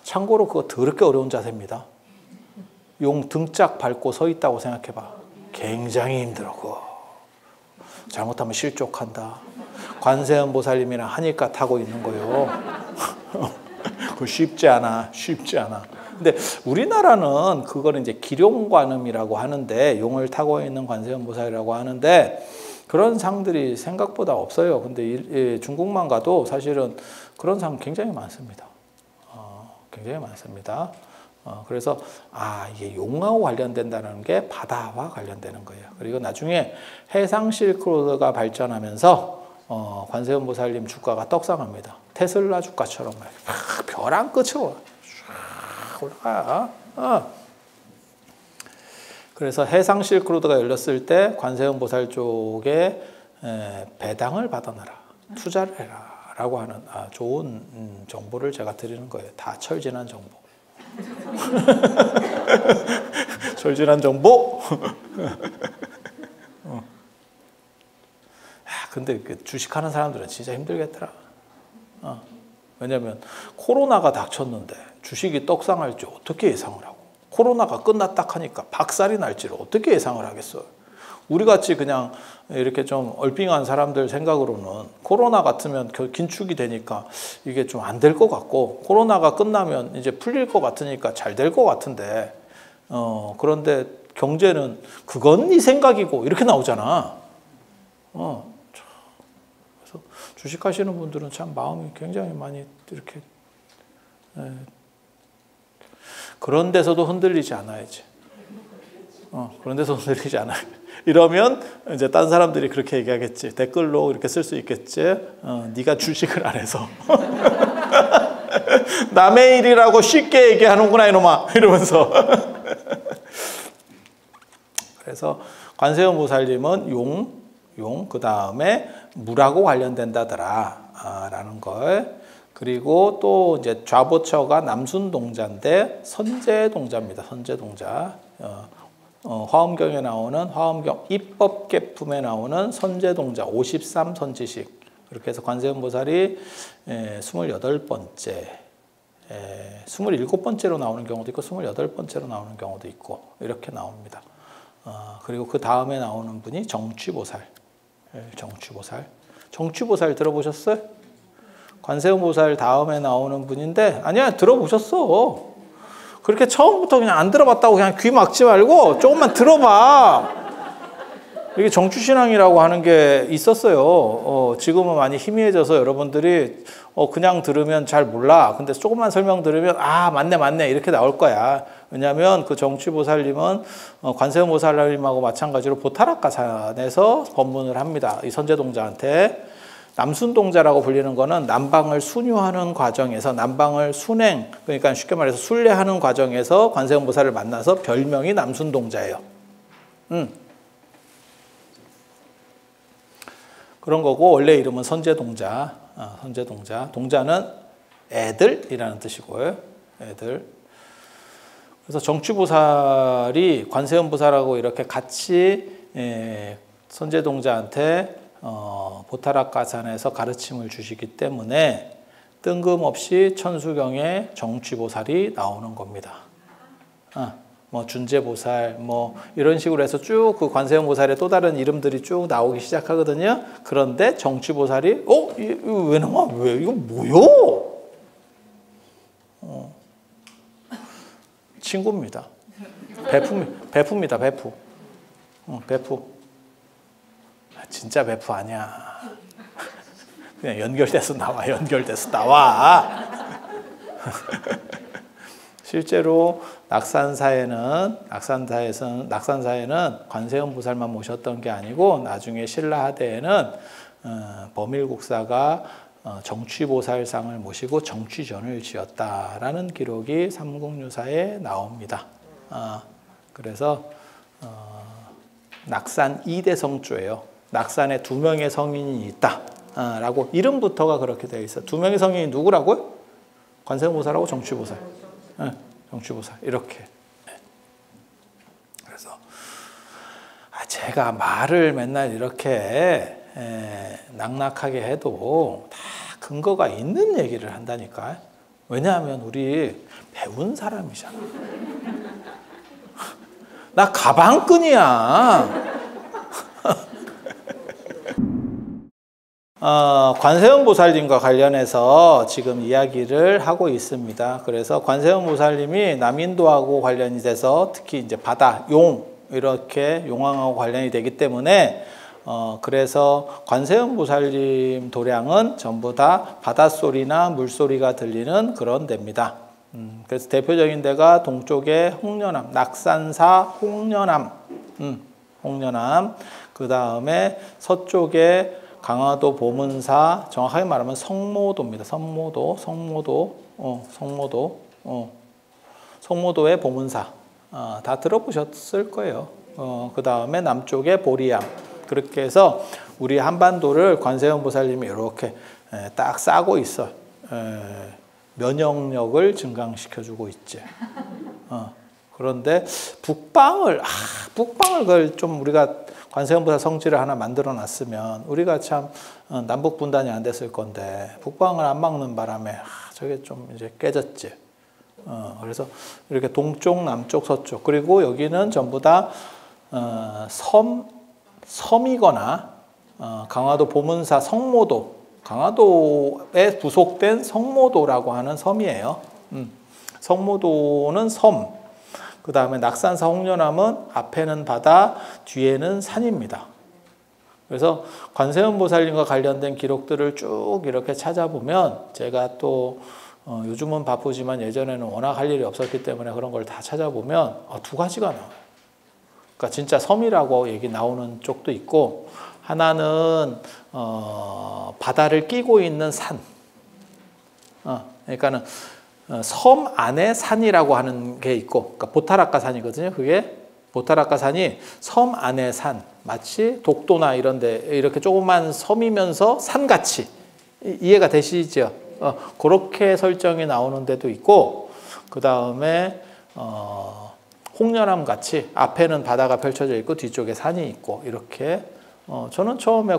참고로 그거 더럽게 어려운 자세입니다. 용 등짝 밟고 서 있다고 생각해봐. 굉장히 힘들어 그거. 잘못하면 실족한다. 관세음보살님이랑 하니까 타고 있는 거요. 그거 쉽지 않아. 근데 우리나라는 그거는 이제 기룡관음이라고 하는데 용을 타고 있는 관세음보살이라고 하는데 그런 상들이 생각보다 없어요. 근데 중국만 가도 사실은 그런 상 굉장히 많습니다. 굉장히 많습니다. 그래서 이게 용하고 관련된다는 게 바다와 관련되는 거예요. 그리고 나중에 해상 실크로드가 발전하면서 관세음보살님 주가가 떡상합니다. 테슬라 주가처럼 벼랑 끝으로 올라가. 그래서 해상 실크로드가 열렸을 때 관세음보살 쪽에 배당을 받아놔라, 투자를 해라라고 하는 좋은 정보를 제가 드리는 거예요. 다 철진한 정보. 철진한 정보. 근데 주식하는 사람들은 진짜 힘들겠더라. 왜냐하면 코로나가 닥쳤는데 주식이 떡상할지 어떻게 예상을 하고 코로나가 끝났다 하니까 박살이 날지를 어떻게 예상을 하겠어요. 우리같이 그냥 이렇게 좀 얼빙한 사람들 생각으로는 코로나 같으면 긴축이 되니까 이게 좀 안 될 것 같고 코로나가 끝나면 이제 풀릴 것 같으니까 잘 될 것 같은데 그런데 경제는 그건 네 생각이고 이렇게 나오잖아. 그래서 주식하시는 분들은 참 마음이 굉장히 많이 이렇게 그런 데서도 흔들리지 않아야지. 그런 데서 흔들리지 않아요. 이러면 이제 딴 사람들이 그렇게 얘기하겠지. 댓글로 이렇게 쓸 수 있겠지. 네가 주식을 안 해서 남의 일이라고 쉽게 얘기하는구나 이놈아 이러면서. 그래서 관세음보살님은 용, 그 다음에 물하고 관련된다더라 라는 걸. 그리고 또 이제 좌보처가 남순동자인데 선제동자입니다. 선제동자. 화엄경에 나오는 화엄경 입법계품에 나오는 선제동자 53선지식 그렇게 해서 관세음보살이 28번째 27번째로 나오는 경우도 있고 28번째로 나오는 경우도 있고 이렇게 나옵니다. 그리고 그 다음에 나오는 분이 정취보살. 정취보살 들어보셨어요? 관세음보살 다음에 나오는 분인데 아니야 들어보셨어. 그렇게 처음부터 그냥 안 들어봤다고 그냥 귀 막지 말고 조금만 들어봐. 이게 정취신앙이라고 하는 게 있었어요. 지금은 많이 희미해져서 여러분들이 그냥 들으면 잘 몰라. 근데 조금만 설명 들으면 아 맞네 이렇게 나올 거야. 왜냐하면 그 정취보살님은 관세음보살님하고 마찬가지로 보타락가산에서 법문을 합니다. 이 선제동자한테. 남순동자라고 불리는 거는 남방을 순유하는 과정에서 남방을 순행 그러니까 쉽게 말해서 순례하는 과정에서 관세음보살을 만나서 별명이 남순동자예요. 그런 거고 원래 이름은 선제동자. 선제동자. 동자는 애들이라는 뜻이고요. 애들. 그래서 정취보살이 관세음보살하고 이렇게 같이 선제동자한테 보타락가산에서 가르침을 주시기 때문에 뜬금없이 천수경에 정취보살이 나오는 겁니다. 뭐 준재보살 뭐 이런 식으로 해서 쭉 그 관세음보살의 또 다른 이름들이 쭉 나오기 시작하거든요. 그런데 정취보살이 이거 왜 나와? 왜 이거 뭐요? 친구입니다. 베프입니다. 베프. 베프. 진짜 베프 아니야. 그냥 연결돼서 나와. 실제로 낙산사에는 관세음보살만 모셨던 게 아니고 나중에 신라하대에는 범일국사가 정취보살상을 모시고 정취전을 지었다라는 기록이 삼국유사에 나옵니다. 그래서 낙산 2대 성주예요. 낙산에 2명의 성인이 있다. 라고 이름부터가 그렇게 되어 있어요. 2명의 성인이 누구라고요? 관세음보살하고 정취보살. 정취보살 이렇게. 그래서 제가 말을 맨날 이렇게 낙낙하게 해도 다 근거가 있는 얘기를 한다니까. 왜냐하면 우리 배운 사람이잖아. 나 가방끈이야. 관세음보살님과 관련해서 지금 이야기를 하고 있습니다. 그래서 관세음보살님이 남인도하고 관련이 돼서 특히 이제 바다, 용 이렇게 용왕하고 관련이 되기 때문에 그래서 관세음보살님 도량은 전부 다 바닷소리나 물소리가 들리는 그런 데입니다. 그래서 대표적인 데가 동쪽에 홍련암, 낙산사 홍련암, 홍련암. 그 다음에 서쪽에 강화도 보문사, 정확하게 말하면 성모도입니다. 성모도의 보문사. 다 들어보셨을 거예요. 그 다음에 남쪽에 보리암. 그렇게 해서 우리 한반도를 관세음보살님이 이렇게 딱 싸고 있어. 면역력을 증강시켜주고 있지. 그런데 북방을 그걸 좀 우리가 관세음보살 성지를 하나 만들어 놨으면 우리가 참 남북 분단이 안 됐을 건데 북방을 안 막는 바람에 저게 좀 이제 깨졌지. 그래서 이렇게 동쪽, 남쪽, 서쪽 그리고 여기는 전부 다 섬이거나 강화도 보문사 성모도, 강화도에 부속된 성모도라고 하는 섬이에요. 성모도는 섬. 그 다음에 낙산사 홍련암은 앞에는 바다, 뒤에는 산입니다. 그래서 관세음보살님과 관련된 기록들을 쭉 이렇게 찾아보면 제가 또 요즘은 바쁘지만 예전에는 워낙 할 일이 없었기 때문에 그런 걸 다 찾아보면 2가지가 나와요. 그러니까 진짜 섬이라고 얘기 나오는 쪽도 있고 하나는 바다를 끼고 있는 산. 그러니까는 섬 안에 산이라고 하는 게 있고, 그러니까 보타락가산이거든요. 그게 보타락가산이 섬 안에 산, 마치 독도나 이런데 이렇게 조그만 섬이면서 산같이 이해가 되시죠? 그렇게 설정이 나오는 데도 있고, 그 다음에 홍련암 같이 앞에는 바다가 펼쳐져 있고 뒤쪽에 산이 있고 이렇게 저는 처음에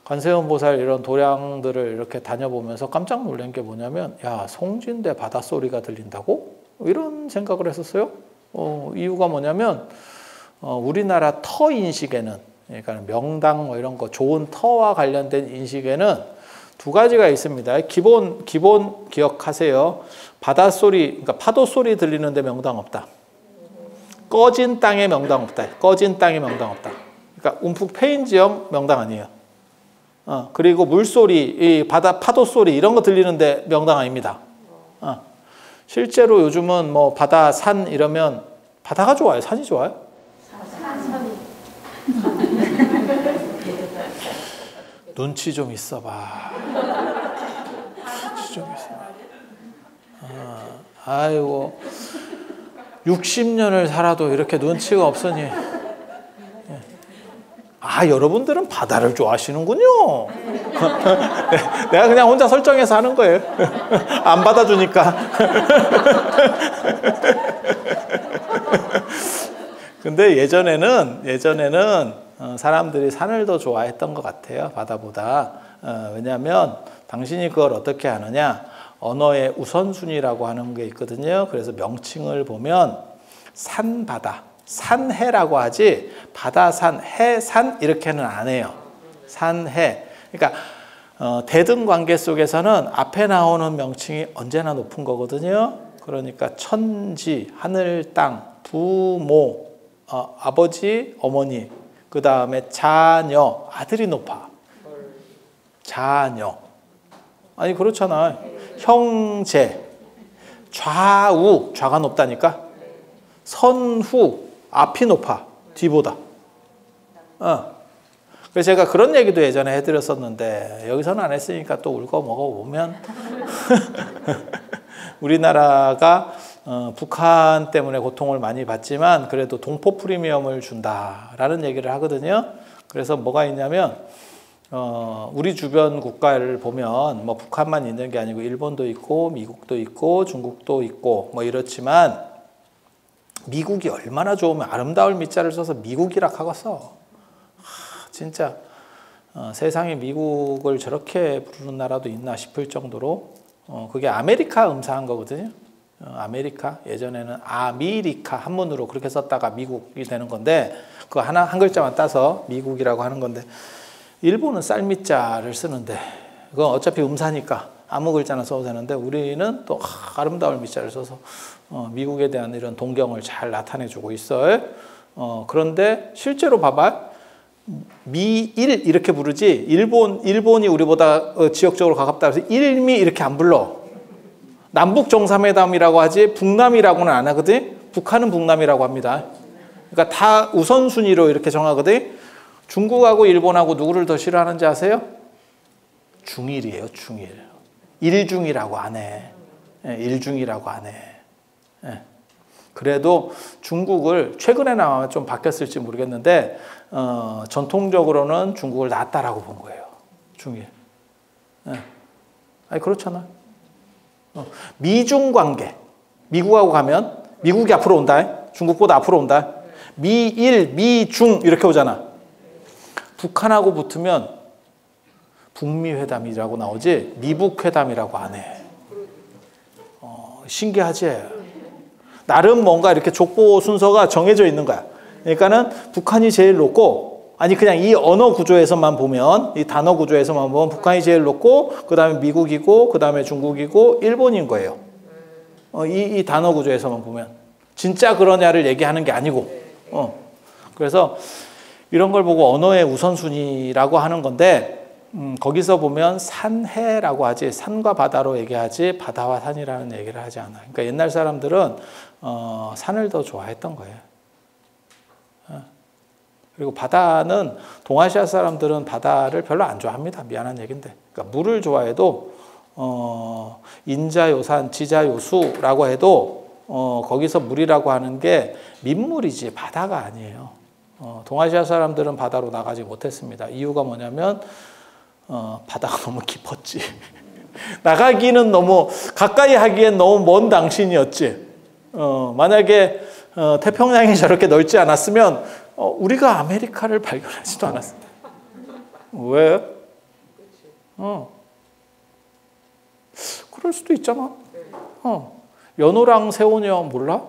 관세음 보살 이런 도량들을 이렇게 다녀보면서 깜짝 놀란 게 뭐냐면 야 송진대 바닷소리가 들린다고? 이런 생각을 했었어요. 이유가 뭐냐면 우리나라 터 인식에는 그러니까 명당 뭐 이런 거 좋은 터와 관련된 인식에는 두 가지가 있습니다. 기본 기억하세요. 바닷소리, 그러니까 파도 소리 들리는데 명당 없다. 꺼진 땅에 명당 없다. 꺼진 땅에 명당 없다. 그러니까 움푹 패인 지형 명당 아니에요. 그리고 물소리, 이 파도 소리 이런 거 들리는데 명당 아닙니다. 실제로 요즘은 뭐 바다, 산 이러면 바다가 좋아요? 산이 좋아요? 산이. 눈치 좀 있어봐. 눈치 좀 있어봐. 아이고 60년을 살아도 이렇게 눈치가 없으니. 여러분들은 바다를 좋아하시는군요. 내가 그냥 혼자 설정해서 하는 거예요. 안 받아주니까. 근데 예전에는 사람들이 산을 더 좋아했던 것 같아요. 바다보다. 왜냐하면 당신이 그걸 어떻게 아느냐. 언어의 우선순위라고 하는 게 있거든요. 그래서 명칭을 보면 산, 바다. 산해라고 하지 바다, 산, 해, 산 이렇게는 안 해요. 산, 해. 그러니까 대등 관계 속에서는 앞에 나오는 명칭이 언제나 높은 거거든요. 그러니까 천지, 하늘, 땅, 부모, 아버지, 어머니, 그 다음에 자녀, 아들이 높아. 자녀. 아니 그렇잖아. 형제, 좌우, 좌가 높다니까. 선후, 앞이 높아. 뒤보다. 그래서 제가 그런 얘기도 예전에 해드렸었는데 여기서는 안 했으니까 또 울고 먹어보면 우리나라가 북한 때문에 고통을 많이 받지만 그래도 동포 프리미엄을 준다라는 얘기를 하거든요. 그래서 뭐가 있냐면 우리 주변 국가를 보면 뭐 북한만 있는 게 아니고 일본도 있고 미국도 있고 중국도 있고 뭐 이렇지만 미국이 얼마나 좋으면 아름다울 미자를 써서 미국이라 하겠어. 진짜 세상에 미국을 저렇게 부르는 나라도 있나 싶을 정도로 그게 아메리카 음사한 거거든요. 아메리카 예전에는 아미리카 한문으로 그렇게 썼다가 미국이 되는 건데 그거 한 글자만 따서 미국이라고 하는 건데 일본은 쌀미자를 쓰는데 그건 어차피 음사니까 아무 글자나 써도 되는데 우리는 또 아름다울 미자를 써서 미국에 대한 이런 동경을 잘 나타내주고 있어요. 그런데 실제로 봐봐. 미일 이렇게 부르지 일본이 우리보다 지역적으로 가깝다 해서 일미 이렇게 안 불러. 남북 정상회담이라고 하지 북남이라고는 안 하거든. 북한은 북남이라고 합니다. 그러니까 다 우선순위로 이렇게 정하거든. 중국하고 일본하고 누구를 더 싫어하는지 아세요? 중일이에요. 중일. 일중이라고 안 해. 일중이라고 안 해. 그래도 중국을 최근에나마 좀 바뀌었을지 모르겠는데 전통적으로는 중국을 낫다라고 본 거예요. 중일. 아니 그렇잖아. 미중 관계. 미국하고 가면 미국이 앞으로 온다. 중국보다 앞으로 온다. 미일, 미중 이렇게 오잖아. 북한하고 붙으면 북미 회담이라고 나오지 미북 회담이라고 안 해. 신기하지? 나름 뭔가 이렇게 족보 순서가 정해져 있는 거야. 그러니까는 북한이 제일 높고, 아니 그냥 이 언어 구조에서만 보면, 이 단어 구조에서만 보면 북한이 제일 높고, 그 다음에 미국이고, 그 다음에 중국이고, 일본인 거예요. 이 단어 구조에서만 보면. 진짜 그러냐를 얘기하는 게 아니고. 그래서 이런 걸 보고 언어의 우선순위라고 하는 건데, 거기서 보면 산해라고 하지 산과 바다로 얘기하지 바다와 산이라는 얘기를 하지 않아. 그러니까 옛날 사람들은 산을 더 좋아했던 거예요. 그리고 바다는 동아시아 사람들은 바다를 별로 안 좋아합니다. 미안한 얘기인데. 그러니까 물을 좋아해도 인자요산, 지자요수라고 해도 거기서 물이라고 하는 게 민물이지 바다가 아니에요. 동아시아 사람들은 바다로 나가지 못했습니다. 이유가 뭐냐면 바다가 너무 깊었지. 나가기는 너무 가까이 하기엔 너무 먼 당신이었지. 만약에 태평양이 저렇게 넓지 않았으면 우리가 아메리카를 발견하지도 않았어요. 왜? 그럴 수도 있잖아. 연호랑 새우녀 몰라?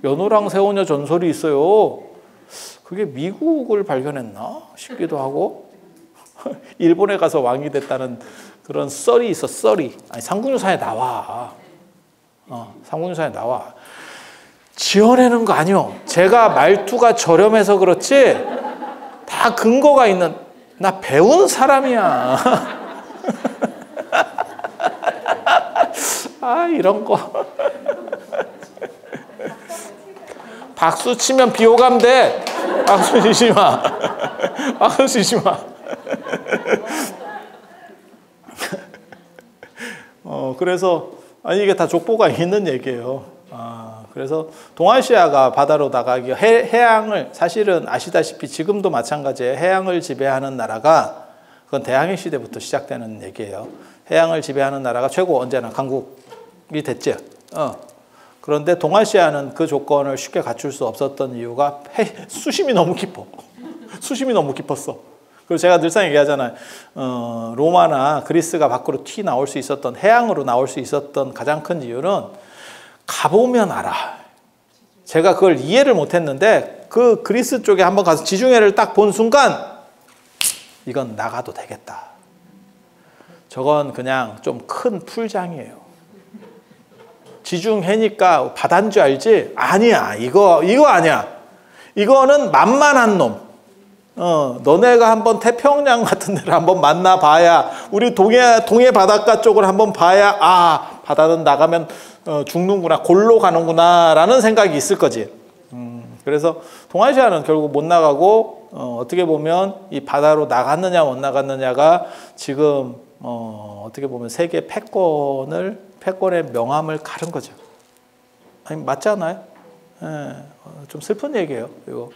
연호랑 새우녀 전설이 있어요. 그게 미국을 발견했나 싶기도 하고 일본에 가서 왕이 됐다는 그런 썰이 있어. 썰이. 아니, 삼국유사에 나와. 삼국유사에 나와. 지어내는 거 아니요. 제가 말투가 저렴해서 그렇지 다 근거가 있는, 나 배운 사람이야. 아, 이런 거. 박수 치면 비호감 돼. 박수 치지 마. 박수 치지 마. 그래서 아니, 이게 다 족보가 있는 얘기예요. 그래서 동아시아가 바다로 나가기, 해양을, 사실은 아시다시피 지금도 마찬가지예요. 해양을 지배하는 나라가, 그건 대항해 시대부터 시작되는 얘기예요. 해양을 지배하는 나라가 최고 언제나 강국이 됐죠. 그런데 동아시아는 그 조건을 쉽게 갖출 수 없었던 이유가 수심이 너무 깊어. 수심이 너무 깊었어. 그리고 제가 늘상 얘기하잖아요. 로마나 그리스가 밖으로 나올 수 있었던, 해양으로 나올 수 있었던 가장 큰 이유는 가보면 알아. 제가 그걸 이해를 못했는데 그 그리스 쪽에 한번 가서 지중해를 딱 본 순간 이건 나가도 되겠다. 저건 그냥 좀 큰 풀장이에요. 지중해니까 바다인 줄 알지? 아니야. 이거 아니야. 이거는 만만한 놈. 너네가 한번 태평양 같은 데를 한번 만나봐야, 우리 동해 바닷가 쪽을 한번 봐야, 아, 바다는 나가면 죽는구나, 골로 가는구나 라는 생각이 있을 거지. 그래서 동아시아는 결국 못 나가고, 어떻게 보면 이 바다로 나갔느냐 못 나갔느냐가 지금 어떻게 보면 세계 패권의 명함을 가른 거죠. 아니, 맞지 않아요? 좀 슬픈 얘기예요, 이거.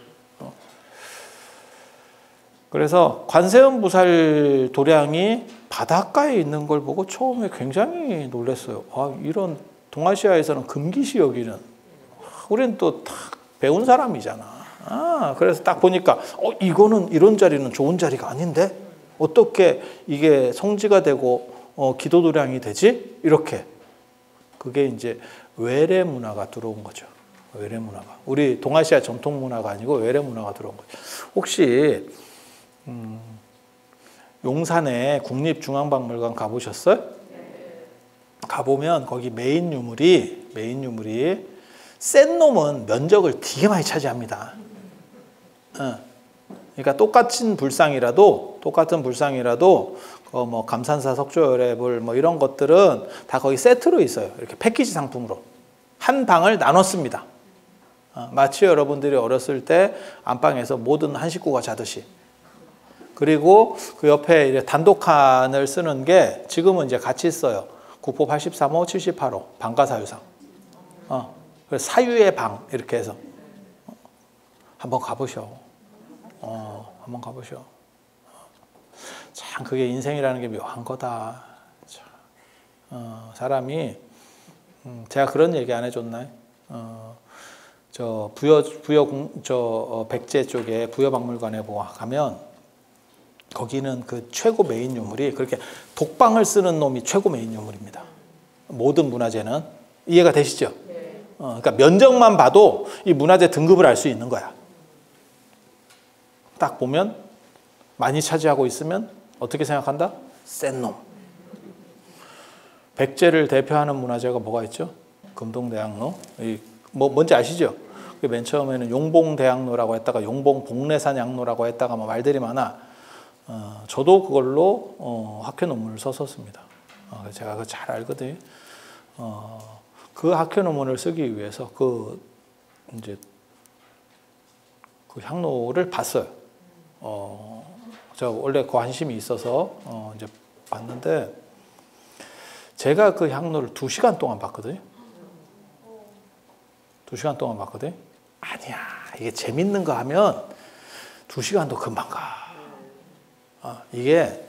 그래서 관세음보살 도량이 바닷가에 있는 걸 보고 처음에 굉장히 놀랐어요. 이런 동아시아에서는 금기시 여기는, 우리는 또 다 배운 사람이잖아. 그래서 딱 보니까 이거는, 이런 자리는 좋은 자리가 아닌데 어떻게 이게 성지가 되고 기도 도량이 되지? 이렇게. 그게 이제 외래 문화가 들어온 거죠. 외래 문화가. 우리 동아시아 전통 문화가 아니고 외래 문화가 들어온 거죠. 혹시 용산에 국립중앙박물관 가보셨어요? 가보면 거기 메인 유물이 센 놈은 면적을 되게 많이 차지합니다. 그러니까 똑같은 불상이라도 뭐 감산사 석조열애불 뭐 이런 것들은 다 거기 세트로 있어요. 이렇게 패키지 상품으로 한 방을 나눴습니다. 마치 여러분들이 어렸을 때 안방에서 모든 한 식구가 자듯이. 그리고 그 옆에 이제 단독칸을 쓰는 게 지금은 이제 같이 써요. 국보 83호, 78호 방가사유상. 사유의 방 이렇게 해서 한번 가보셔. 한번 가보셔. 참 그게 인생이라는 게 묘한 거다. 사람이 제가 그런 얘기 안 해줬나요? 저 백제 쪽에 부여박물관에 가면 거기는 그 최고 메인 유물이, 그렇게 독방을 쓰는 놈이 최고 메인 유물입니다. 모든 문화재는. 이해가 되시죠? 그러니까 면적만 봐도 이 문화재 등급을 알 수 있는 거야. 딱 보면 많이 차지하고 있으면 어떻게 생각한다? 센 놈. 백제를 대표하는 문화재가 뭐가 있죠? 금동대학로. 뭔지 아시죠? 맨 처음에는 용봉대학로라고 했다가 용봉복례산양로라고 했다가 뭐 말들이 많아. 저도 그걸로 학회 논문을 썼었습니다. 제가 그거 잘 알거든요. 그 학회 논문을 쓰기 위해서 그 향로를 봤어요. 제가 원래 관심이 있어서 이제 봤는데, 제가 그 향로를 2시간 동안 봤거든요. 2시간 동안 봤거든요. 아니야, 이게 재밌는 거 하면 2시간도 금방 가. 이게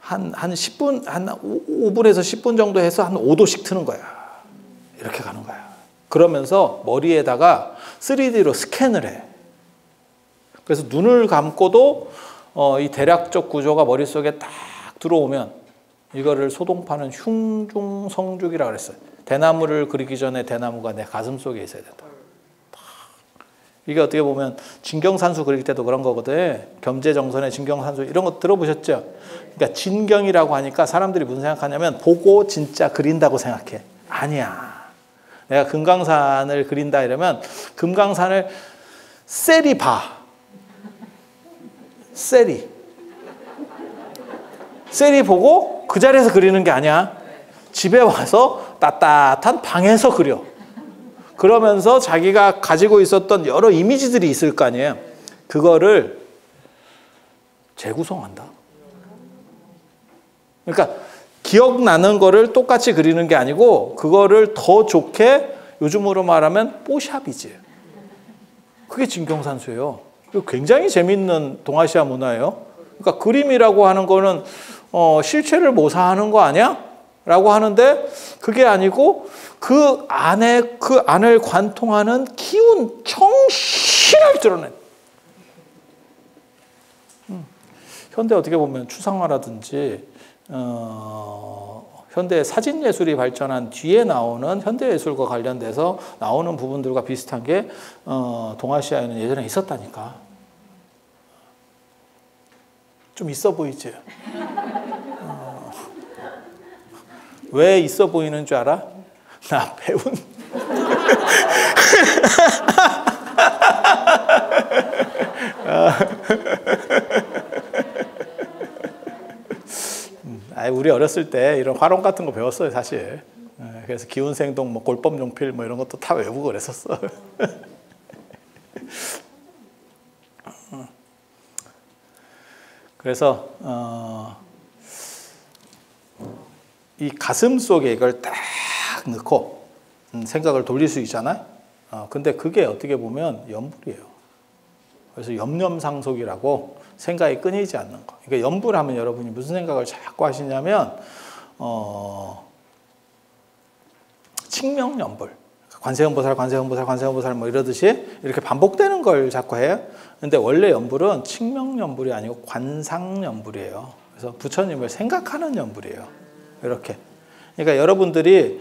한 10분, 한 5분에서 10분 정도 해서 한 5도씩 트는 거야. 이렇게 가는 거야. 그러면서 머리에다가 3D로 스캔을 해. 그래서 눈을 감고도 이 대략적 구조가 머릿속에 딱 들어오면 이거를 소동파는 흉중성죽이라고 그랬어요. 대나무를 그리기 전에 대나무가 내 가슴 속에 있어야 된다. 이게 어떻게 보면 진경산수 그릴 때도 그런 거거든. 겸재정선의 진경산수 이런 거 들어보셨죠? 그러니까 진경이라고 하니까 사람들이 무슨 생각하냐면 보고 진짜 그린다고 생각해. 아니야. 내가 금강산을 그린다 이러면 금강산을 셀이 봐. 셀이 보고 그 자리에서 그리는 게 아니야. 집에 와서 따뜻한 방에서 그려. 그러면서 자기가 가지고 있었던 여러 이미지들이 있을 거 아니에요. 그거를 재구성한다. 그러니까 기억나는 거를 똑같이 그리는 게 아니고 그거를 더 좋게 요즘으로 말하면 뽀샵이지. 그게 진경산수예요. 굉장히 재밌는 동아시아 문화예요. 그러니까 그림이라고 하는 거는 실체를 모사하는 거 아니야? 라고 하는데 그게 아니고 그 안을 관통하는 기운, 정신을 드러낸. 현대 어떻게 보면 추상화라든지 현대 사진 예술이 발전한 뒤에 나오는 현대 예술과 관련돼서 나오는 부분들과 비슷한 게 동아시아에는 예전에 있었다니까. 좀 있어 보이지? 왜 있어 보이는 줄 알아? 나 배운. 우리 어렸을 때 이런 화론 같은 거 배웠어요, 사실. 그래서 기운생동, 뭐 골법용필 뭐 이런 것도 다 외우고 그랬었어. 그래서 이 가슴 속에 이걸 딱 넣고 생각을 돌릴 수 있잖아요. 근데 그게 어떻게 보면 염불이에요. 그래서 염념상속이라고 생각이 끊이지 않는 거. 그러니까 염불하면 여러분이 무슨 생각을 자꾸 하시냐면 칙명염불. 관세음보살, 관세음보살, 관세음보살 뭐 이러듯이 이렇게 반복되는 걸 자꾸 해요. 근데 원래 염불은 칙명염불이 아니고 관상염불이에요. 그래서 부처님을 생각하는 염불이에요. 이렇게. 그러니까 여러분들이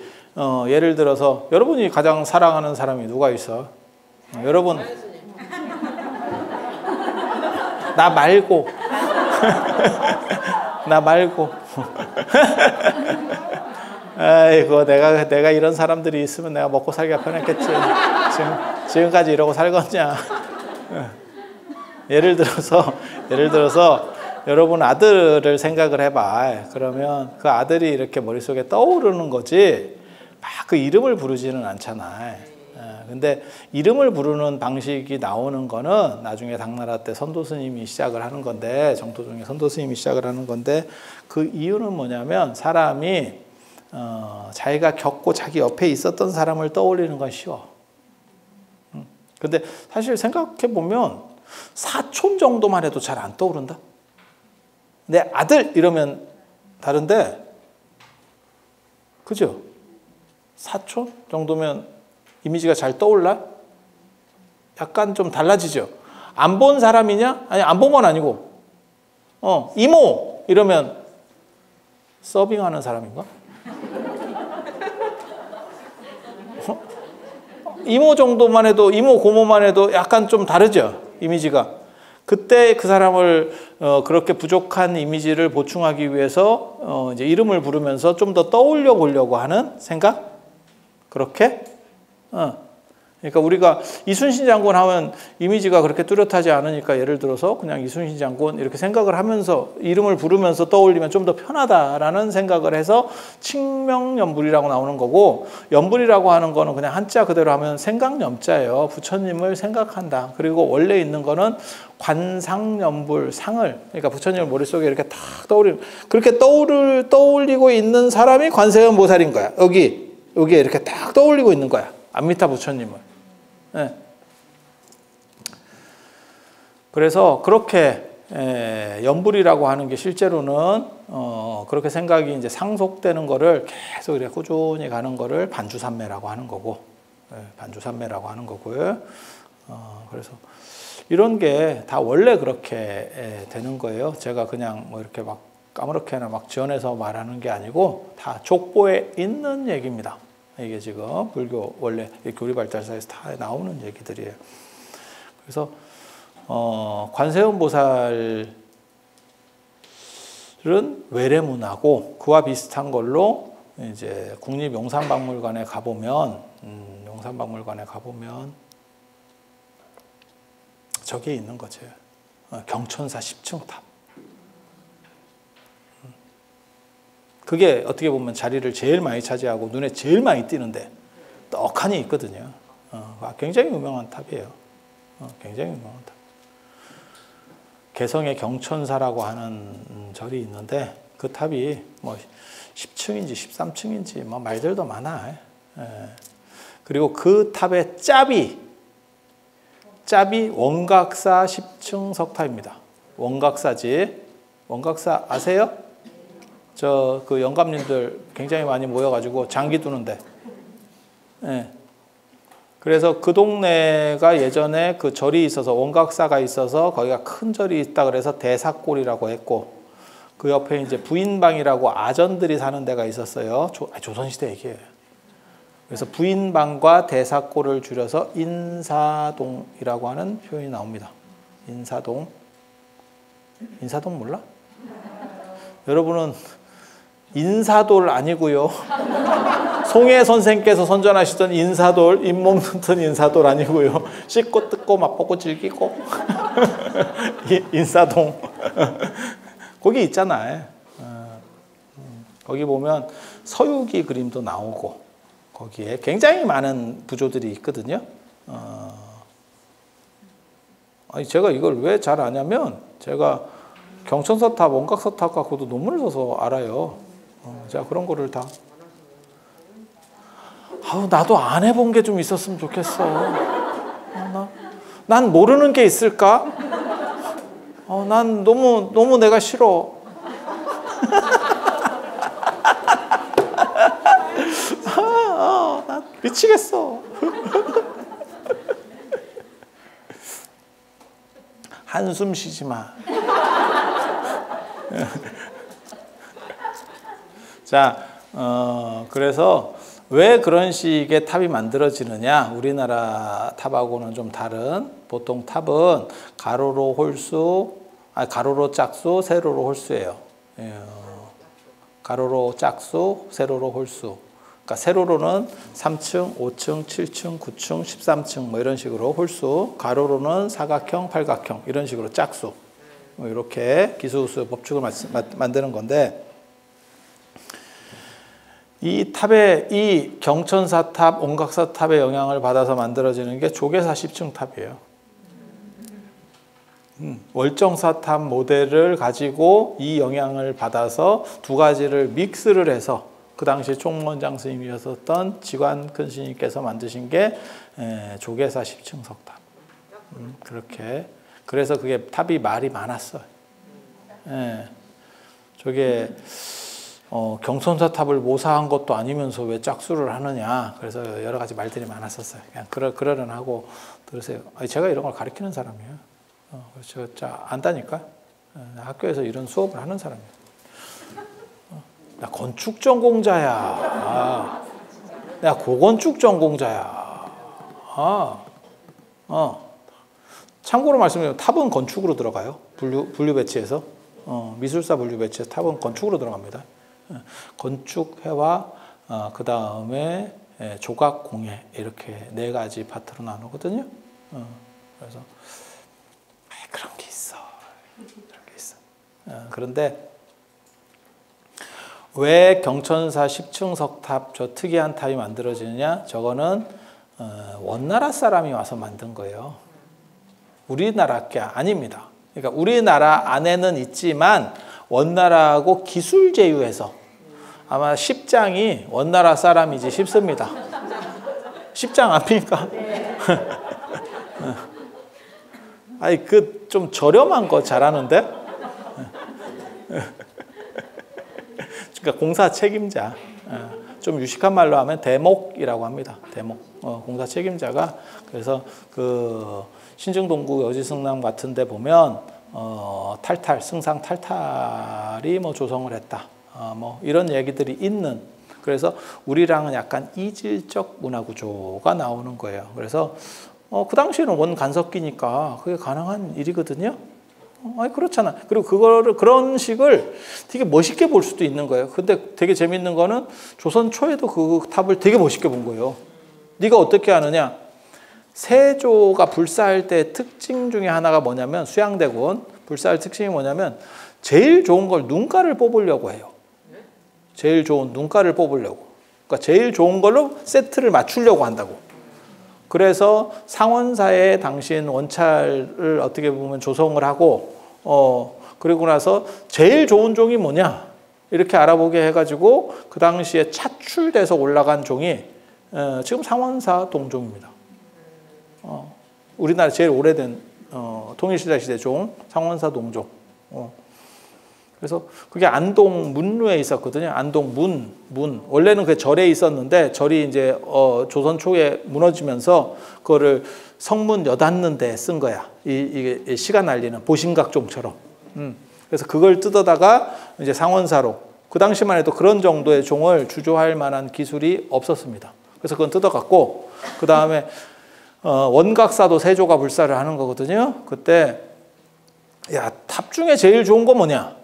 예를 들어서 여러분이 가장 사랑하는 사람이 누가 있어? 여러분 나 말고 나 말고 아이고 내가 이런 사람들이 있으면 내가 먹고 살기가 편했겠지. 지금까지 이러고 살겠냐. 예를 들어서 여러분 아들을 생각을 해봐. 그러면 그 아들이 이렇게 머릿속에 떠오르는 거지 막 그 이름을 부르지는 않잖아. 근데 이름을 부르는 방식이 나오는 거는 나중에 당나라 때 선도스님이 시작을 하는 건데, 정토 중에 선도스님이 시작을 하는 건데, 그 이유는 뭐냐면 사람이 자기가 겪고 자기 옆에 있었던 사람을 떠올리는 건 쉬워. 근데 사실 생각해 보면 사촌 정도만 해도 잘 안 떠오른다. 내 아들 이러면 다른데, 그죠? 사촌 정도면 이미지가 잘 떠올라? 약간 좀 달라지죠. 안 본 사람이냐? 아니, 안 본 건 아니고, 이모 이러면 서빙하는 사람인가? 이모 정도만 해도, 이모 고모만 해도 약간 좀 다르죠, 이미지가. 그때 그 사람을 그렇게 부족한 이미지를 보충하기 위해서 이제 이름을 부르면서 좀 더 떠올려 보려고 하는 생각? 그렇게? 그러니까 우리가 이순신 장군 하면 이미지가 그렇게 뚜렷하지 않으니까 예를 들어서 그냥 이순신 장군 이렇게 생각을 하면서 이름을 부르면서 떠올리면 좀 더 편하다라는 생각을 해서 칙명염불이라고 나오는 거고, 염불이라고 하는 거는 그냥 한자 그대로 하면 생각염자예요. 부처님을 생각한다. 그리고 원래 있는 거는 관상염불, 상을, 그러니까 부처님을 머릿속에 이렇게 탁 떠올리는, 그렇게 떠올리고 있는 사람이 관세음보살인 거야. 여기에 이렇게 딱 떠올리고 있는 거야. 암미타 부처님을. 네. 그래서 그렇게 염불이라고 하는 게 실제로는 그렇게 생각이 이제 상속되는 거를 계속 이렇게 꾸준히 가는 거를 반주산매라고 하는 거고, 반주산매라고 하는 거고요. 그래서 이런 게 다 원래 그렇게 되는 거예요. 제가 그냥 뭐 이렇게 막 까무렇게나 막 지어내서 말하는 게 아니고 다 족보에 있는 얘기입니다. 이게 지금 불교 원래 교리발달사에서 다 나오는 얘기들이에요. 그래서 관세음 보살은 외래문화고 그와 비슷한 걸로 이제 국립용산박물관에 가보면 저게 있는 거죠. 경천사 10층 탑. 그게 어떻게 보면 자리를 제일 많이 차지하고 눈에 제일 많이 띄는데 떡하니 있거든요. 굉장히 유명한 탑이에요. 굉장히 유명한 탑. 개성의 경천사라고 하는 절이 있는데 그 탑이 뭐 10층인지 13층인지 뭐 말들도 많아. 그리고 그 탑의 짭이 원각사 10층 석탑입니다. 원각사지. 원각사 아세요? 그 영감님들 굉장히 많이 모여가지고 장기 두는데. 그래서 그 동네가 예전에 그 절이 있어서 원각사가 있어서 거기가 큰 절이 있다 그래서 대사골이라고 했고 그 옆에 이제 부인방이라고 아전들이 사는 데가 있었어요. 조선시대 얘기예요. 그래서 부인방과 대사골을 줄여서 인사동이라고 하는 표현이 나옵니다. 인사동 몰라? 여러분은 인사돌 아니고요. 송혜 선생께서 선전하시던 인사돌, 잇몸 튼튼 인사돌 아니고요. 씻고 뜯고 맛보고 즐기고 인사동 거기 있잖아요. 거기 보면 서유기 그림도 나오고 거기에 굉장히 많은 부조들이 있거든요. 제가 이걸 왜 잘 아냐면 제가 경천서탑, 원각서탑 갖고도 논문을 써서 알아요. 제가 그런 거를 다. 나도 안 해본 게 좀 있었으면 좋겠어. 난 모르는 게 있을까? 난 너무 내가 싫어. 난 미치겠어. 한숨 쉬지 마. 자, 그래서 왜 그런 식의 탑이 만들어지느냐? 우리나라 탑하고는 좀 다른. 보통 탑은 가로로 홀수, 가로로 짝수, 세로로 홀수예요. 가로로 짝수, 세로로 홀수. 그러니까 세로로는 3층, 5층, 7층, 9층, 13층 뭐 이런 식으로 홀수. 가로로는 사각형, 팔각형 이런 식으로 짝수. 이렇게 기수수 법칙을 만드는 건데 이 탑의 이 경천사 탑, 원각사 탑의 영향을 받아서 만들어지는 게 조계사 10층 탑이에요. 월정사 탑 모델을 가지고 이 영향을 받아서 두 가지를 믹스를 해서 그 당시 총무원장 스님이었던 지관 큰 스님께서 만드신 게 조계사 10층 석탑. 그렇게. 그래서 그게 탑이 말이 많았어요. 저게 경천사 탑을 모사한 것도 아니면서 왜 짝수를 하느냐. 그래서 여러 가지 말들이 많았었어요. 그냥 그러려하고 들으세요. 제가 이런 걸 가르치는 사람이에요. 그래서 제가 안다니까. 학교에서 이런 수업을 하는 사람이에요. 나 건축 전공자야. 내가 고건축 전공자야. 참고로 말씀드리면 탑은 건축으로 들어가요. 분류 배치에서. 미술사 분류 배치에서 탑은 건축으로 들어갑니다. 건축회화, 그 다음에 조각 공예 이렇게 네 가지 파트로 나누거든요. 그래서 그런 게 있어. 그런데 왜 경천사 10층 석탑 저 특이한 탑이 만들어지느냐? 저거는 원나라 사람이 와서 만든 거예요. 우리나라 게 아닙니다. 그러니까 우리나라 안에는 있지만 원나라하고 기술 제휴해서 아마 10장이 원나라 사람이지 싶습니다. 10장 아닙니까? 아니 그 좀 저렴한 거 잘하는데? 그러니까 공사 책임자. 좀 유식한 말로 하면 대목이라고 합니다. 대목. 공사 책임자가. 그래서 그 신증동구 여지승남 같은 데 보면 승상 탈탈이 뭐 조성을 했다. 뭐 이런 얘기들이 있는, 그래서 우리랑은 약간 이질적 문화 구조가 나오는 거예요. 그래서 그 당시에는 원간섭기니까 그게 가능한 일이거든요. 아니 그렇잖아. 그리고 그런 식을 되게 멋있게 볼 수도 있는 거예요. 근데 되게 재밌는 거는 조선 초에도 그 탑을 되게 멋있게 본 거예요. 네가 어떻게 하느냐? 세조가 불사할 때 특징 중에 하나가 뭐냐면, 수양대군 불사할 특징이 뭐냐면 제일 좋은 걸 눈가를 뽑으려고 해요. 제일 좋은 눈가를 뽑으려고. 그러니까 제일 좋은 걸로 세트를 맞추려고 한다고. 그래서 상원사의 당신 원찰을 어떻게 보면 조성을 하고, 그리고 나서 제일 좋은 종이 뭐냐 이렇게 알아보게 해가지고 그 당시에 차출돼서 올라간 종이 지금 상원사 동종입니다. 우리나라 제일 오래된 통일신라 시대 종 상원사 동종. 그래서 그게 안동 문루에 있었거든요. 안동 문. 원래는 그 절에 있었는데 절이 이제 조선 초에 무너지면서 그거를 성문 여닫는 데 쓴 거야. 이게 시간 알리는 보신각종처럼. 그래서 그걸 뜯어다가 이제 상원사로, 그 당시만 해도 그런 정도의 종을 주조할 만한 기술이 없었습니다. 그래서 그건 뜯어갔고, 그 다음에 원각사도 세조가 불사를 하는 거거든요. 그때 야, 탑 중에 제일 좋은 거 뭐냐?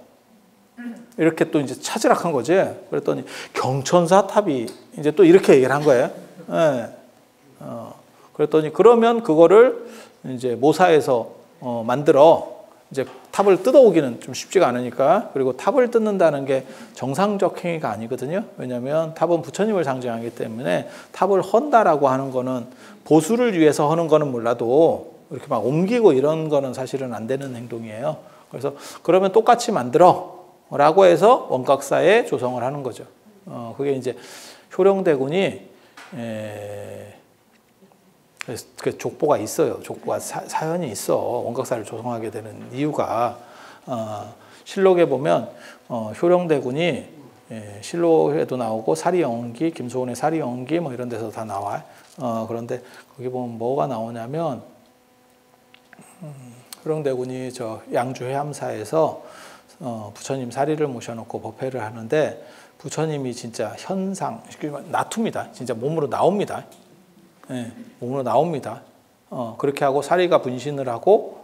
이렇게 또 이제 찾으라 한 거지. 그랬더니 경천사 탑이 이제 또 이렇게 얘기를 한 거예요. 네. 그랬더니 그러면 그거를 이제 모사에서 만들어. 이제 탑을 뜯어오기는 좀 쉽지가 않으니까. 그리고 탑을 뜯는다는 게 정상적 행위가 아니거든요. 왜냐하면 탑은 부처님을 상징하기 때문에 탑을 헌다라고 하는 거는 보수를 위해서 하는 거는 몰라도 이렇게 막 옮기고 이런 거는 사실은 안 되는 행동이에요. 그래서 그러면 똑같이 만들어 라고 해서 원각사에 조성을 하는 거죠. 그게 이제 효령대군이 그 족보가 있어요. 족보가 사연이 있어. 원각사를 조성하게 되는 이유가 실록에 보면 효령대군이 실록에도 나오고 사리영기, 김소원의 사리영기 뭐 이런 데서 다 나와. 그런데 거기 보면 뭐가 나오냐면 효령대군이 저 양주 해암사에서 부처님 사리를 모셔놓고 법회를 하는데 부처님이 진짜 현상, 나투입니다. 진짜 몸으로 나옵니다. 네, 몸으로 나옵니다. 그렇게 하고 사리가 분신을 하고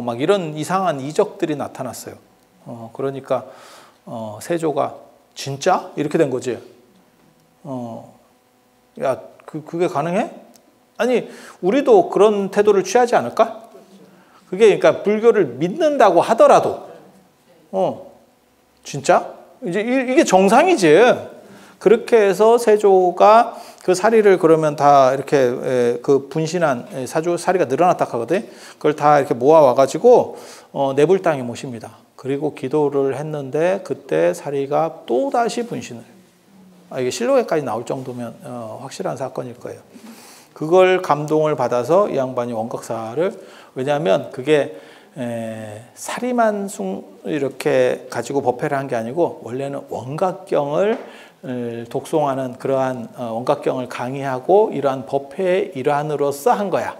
막 이런 이상한 이적들이 나타났어요. 그러니까 세조가 진짜? 이렇게 된 거지. 야, 그게 가능해? 아니, 우리도 그런 태도를 취하지 않을까? 그게 그러니까 불교를 믿는다고 하더라도 진짜? 이제 이게 정상이지. 그렇게 해서 세조가 그 사리를 그러면 다 이렇게 그 분신한 사리가 늘어났다 하거든. 그걸 다 이렇게 모아와가지고 내불당에 모십니다. 그리고 기도를 했는데 그때 사리가 또 다시 분신을. 이게 실록에까지 나올 정도면 확실한 사건일 거예요. 그걸 감동을 받아서 이 양반이 원각사를, 왜냐하면 그게 사리만 이렇게 가지고 법회를 한 게 아니고 원래는 원각경을 독송하는 그러한 원각경을 강의하고 이러한 법회의 일환으로서 한 거야.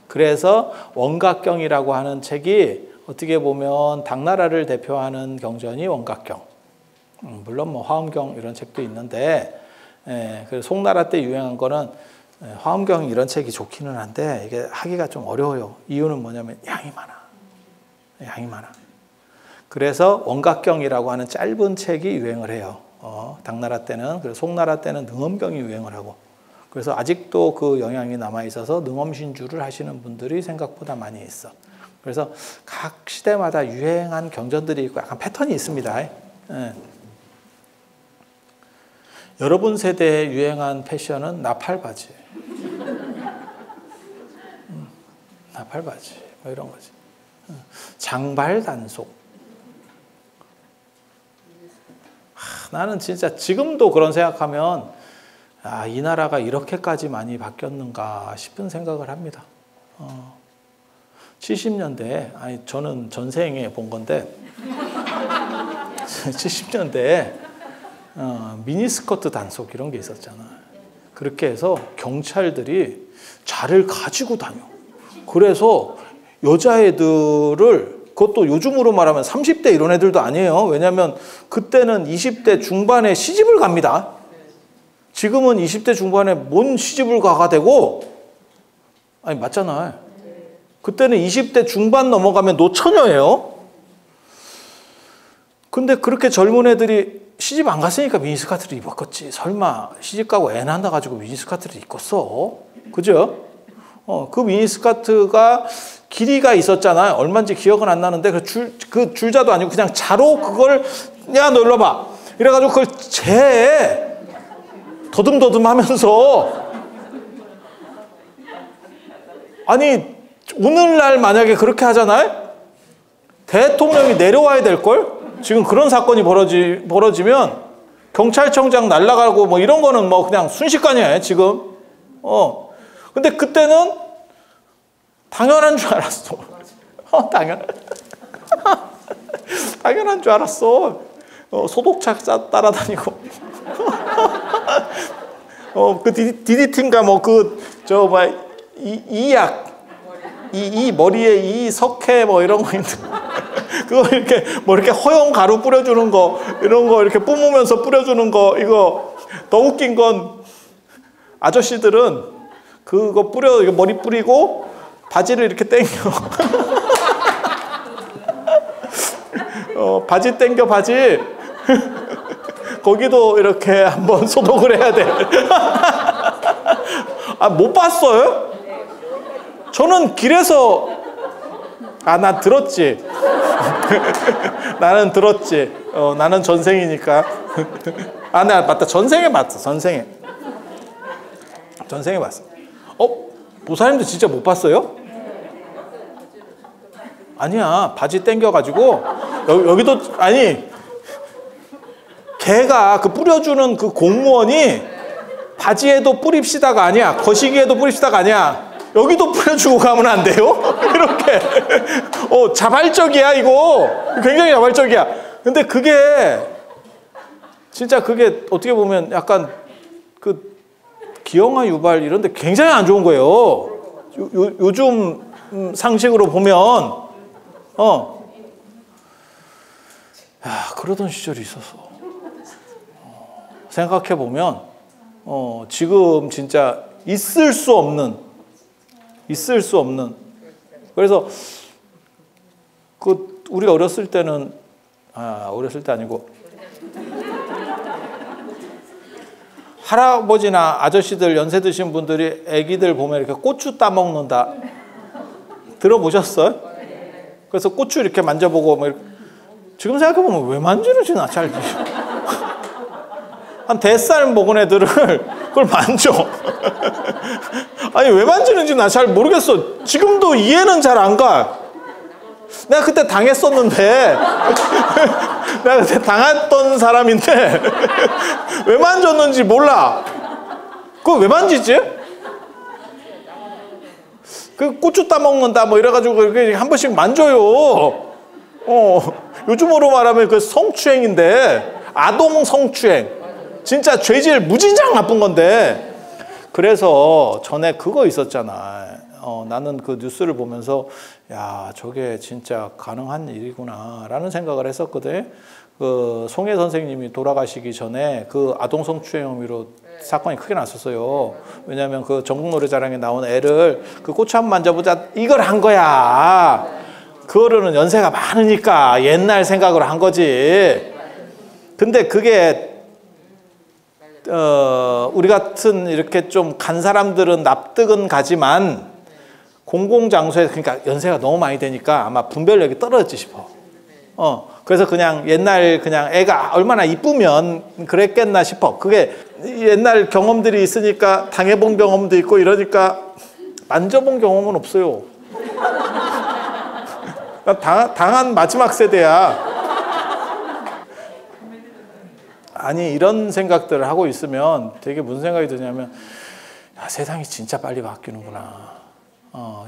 그래서 원각경이라고 하는 책이 어떻게 보면 당나라를 대표하는 경전이 원각경. 물론 뭐 화엄경 이런 책도 있는데, 그래서 송나라 때 유행한 거는 화엄경 이런 책이 좋기는 한데 이게 하기가 좀 어려워요. 이유는 뭐냐면 양이 많아. 그래서 원각경이라고 하는 짧은 책이 유행을 해요. 당나라 때는. 그래서 송나라 때는 능엄경이 유행을 하고. 그래서 아직도 그 영향이 남아 있어서 능엄신주를 하시는 분들이 생각보다 많이 있어. 그래서 각 시대마다 유행한 경전들이 있고 약간 패턴이 있습니다. 여러분 세대에 유행한 패션은 나팔바지. 나팔바지. 뭐 이런 거지. 장발단속. 나는 진짜 지금도 그런 생각하면 이 나라가 이렇게까지 많이 바뀌었는가 싶은 생각을 합니다. 70년대에, 아니 저는 전생에 본 건데 70년대에 미니스커트 단속 이런 게 있었잖아. 그렇게 해서 경찰들이 자를 가지고 다녀. 그래서 여자애들을, 그것도 요즘으로 말하면 30대 이런 애들도 아니에요. 왜냐하면 그때는 20대 중반에 시집을 갑니다. 지금은 20대 중반에 뭔 시집을 가가 되고, 아니 맞잖아요. 그때는 20대 중반 넘어가면 노처녀예요. 근데 그렇게 젊은 애들이 시집 안 갔으니까 미니스커트를 입었겠지. 설마 시집 가고 애 낳아 가지고 미니스커트를 입겠어? 그죠? 그 미니스커트가 길이가 있었잖아요. 얼마인지 기억은 안 나는데 그 줄자도 아니고 그냥 자로 그걸, 야 너 일로 와봐. 이래가지고 그걸 재해. 더듬더듬 하면서. 아니 오늘날 만약에 그렇게 하잖아요. 대통령이 내려와야 될걸? 지금 그런 사건이 벌어지면 경찰청장 날아가고 뭐 이런 거는 뭐 그냥 순식간이에요 지금. 근데 그때는 당연한 줄 알았어. 당연한 줄 알았어. 소독차 따라다니고. 그 DDT인가 뭐 이 머리에 이 석회 뭐 이런 거 있는. 그거 이렇게 뭐 이렇게 허용 가루 뿌려주는 거, 이런 거 이렇게 뿜으면서 뿌려주는 거. 이거 더 웃긴 건 아저씨들은 그거 머리 뿌리고 바지를 이렇게 당겨. 바지 당겨 바지. 거기도 이렇게 한번 소독을 해야 돼. 못 봤어요? 저는 길에서 나 들었지. 나는 들었지. 나는 전생이니까. 나 맞다. 전생에 봤어. 전생에 봤어. 보사님도 진짜 못 봤어요? 아니야. 바지 당겨가지고 여기도 아니. 걔가 그 뿌려주는 그 공무원이 바지에도 뿌립시다가 아니야. 거시기에도 뿌립시다가 아니야. 여기도 뿌려주고 가면 안 돼요? 이렇게. 자발적이야, 이거. 굉장히 자발적이야. 근데 그게, 진짜 그게 어떻게 보면 약간 그 기형아 유발 이런 데 굉장히 안 좋은 거예요. 요즘 상식으로 보면, 그러던 시절이 있었어. 생각해 보면, 지금 진짜 있을 수 없는. 그래서 우리가 어렸을 때는 어렸을 때 아니고 할아버지나 아저씨들 연세 드신 분들이 애기들 보면 이렇게 고추 따먹는다. 들어보셨어요? 그래서 고추 이렇게 만져보고 뭐 이렇게. 지금 생각해 보면 왜 만지는지 나 잘 한 5살 먹은 애들을 그걸 만져. 아니 왜 만지는지 나 잘 모르겠어. 지금도 이해는 잘 안 가. 내가 그때 당했었는데 내가 그때 당했던 사람인데 왜 만졌는지 몰라. 그거 왜 만지지? 그 고추 따먹는다 뭐 이래가지고 이렇게 한 번씩 만져요. 요즘으로 말하면 그 성추행인데, 아동 성추행. 진짜 죄질 무진장 나쁜 건데. 그래서 전에 그거 있었잖아. 나는 그 뉴스를 보면서 야 저게 진짜 가능한 일이구나 라는 생각을 했었거든. 그 송혜 선생님이 돌아가시기 전에 그 아동 성추행 혐의로 사건이 크게 났었어요. 왜냐하면 그 전국 노래자랑에 나온 애를 그 고추 한번 만져보자 이걸 한 거야. 그거로는 연세가 많으니까 옛날 생각으로 한 거지. 근데 그게 우리 같은 이렇게 좀 간 사람들은 납득은 가지만 공공장소에서, 그러니까 연세가 너무 많이 되니까 아마 분별력이 떨어졌지 싶어. 그래서 그냥 옛날 그냥 애가 얼마나 이쁘면 그랬겠나 싶어. 그게 옛날 경험들이 있으니까 당해본 경험도 있고 이러니까 만져본 경험은 없어요. 당한 마지막 세대야. 아니 이런 생각들을 하고 있으면 되게 무슨 생각이 드냐면 야, 세상이 진짜 빨리 바뀌는구나.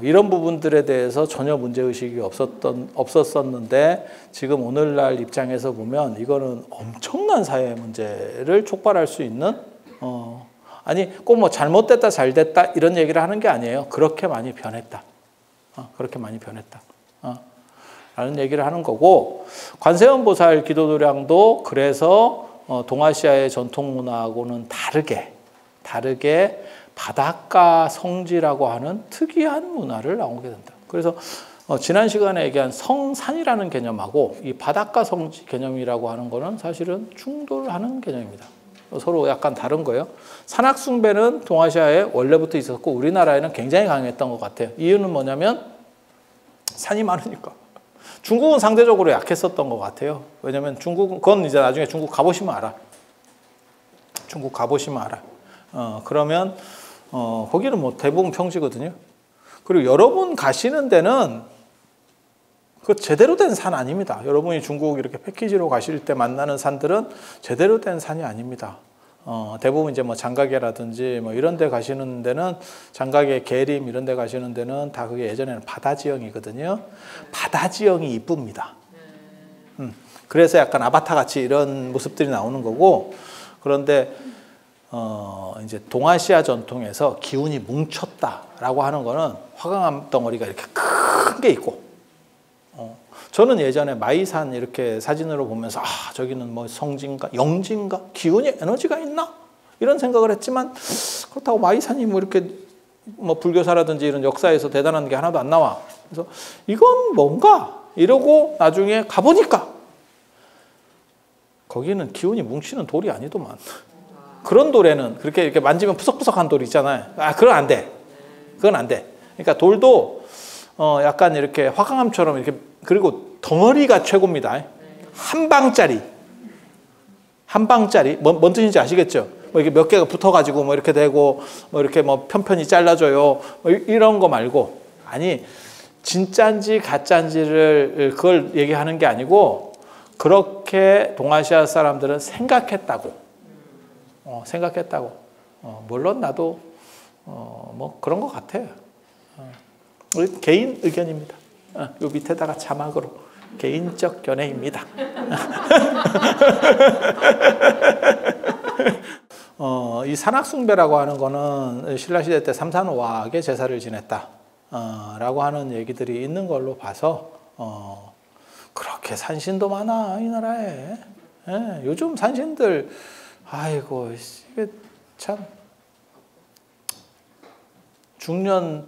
이런 부분들에 대해서 전혀 문제의식이 없었었는데 지금 오늘날 입장에서 보면 이거는 엄청난 사회 문제를 촉발할 수 있는 아니 꼭 뭐 잘못됐다 잘됐다 이런 얘기를 하는 게 아니에요. 그렇게 많이 변했다. 그렇게 많이 변했다. 라는 얘기를 하는 거고, 관세음보살 기도도량도 그래서 동아시아의 전통 문화하고는 다르게 바닷가 성지라고 하는 특이한 문화를 나오게 된다. 그래서 지난 시간에 얘기한 성산이라는 개념하고 이 바닷가 성지 개념이라고 하는 거는 사실은 충돌하는 개념입니다. 서로 약간 다른 거예요. 산악숭배는 동아시아에 원래부터 있었고 우리나라에는 굉장히 강했던 것 같아요. 이유는 뭐냐면 산이 많으니까. 중국은 상대적으로 약했었던 것 같아요. 왜냐면 중국은, 그건 이제 나중에 중국 가보시면 알아. 중국 가보시면 알아. 그러면 거기는 뭐 대부분 평지거든요. 그리고 여러분 가시는 데는 그 제대로 된 산 아닙니다. 여러분이 중국 이렇게 패키지로 가실 때 만나는 산들은 제대로 된 산이 아닙니다. 대부분 이제 뭐 장가계라든지 뭐 이런 데 가시는 데는, 장가계, 계림 이런 데 가시는 데는 다 그게 예전에는 바다 지형이거든요. 바다 지형이 이쁩니다. 그래서 약간 아바타 같이 이런 모습들이 나오는 거고, 그런데 이제 동아시아 전통에서 기운이 뭉쳤다라고 하는 거는 화강암 덩어리가 이렇게 큰 게 있고, 저는 예전에 마이산 이렇게 사진으로 보면서 저기는 뭐 성진가 영진가 기운이 에너지가 있나 이런 생각을 했지만, 그렇다고 마이산이 뭐 이렇게 뭐 불교사라든지 이런 역사에서 대단한 게 하나도 안 나와. 그래서 이건 뭔가 이러고 나중에 가보니까 거기는 기운이 뭉치는 돌이 아니더만. 그런 돌에는 그렇게 이렇게 만지면 푸석푸석한 돌 있잖아요. 그건 안 돼. 그건 안 돼. 그러니까 돌도 약간 이렇게 화강암처럼 이렇게, 그리고 덩어리가 최고입니다. 한 방짜리. 뭔 뜻인지 아시겠죠? 뭐 이렇게 몇 개가 붙어가지고 뭐 이렇게 되고, 뭐 이렇게 뭐 편편히 잘라줘요. 뭐 이런 거 말고, 아니 진짜인지 가짜인지를 그걸 얘기하는 게 아니고, 그렇게 동아시아 사람들은 생각했다고. 물론 나도 뭐 그런 것 같아요. 우리 개인 의견입니다. 요 밑에다가 자막으로 개인적 견해입니다. 이 산악숭배라고 하는 거는 신라시대 때 삼산오악의 제사를 지냈다 라고 하는 얘기들이 있는 걸로 봐서 그렇게 산신도 많아 이 나라에. 요즘 산신들 아이고 이게 참 중년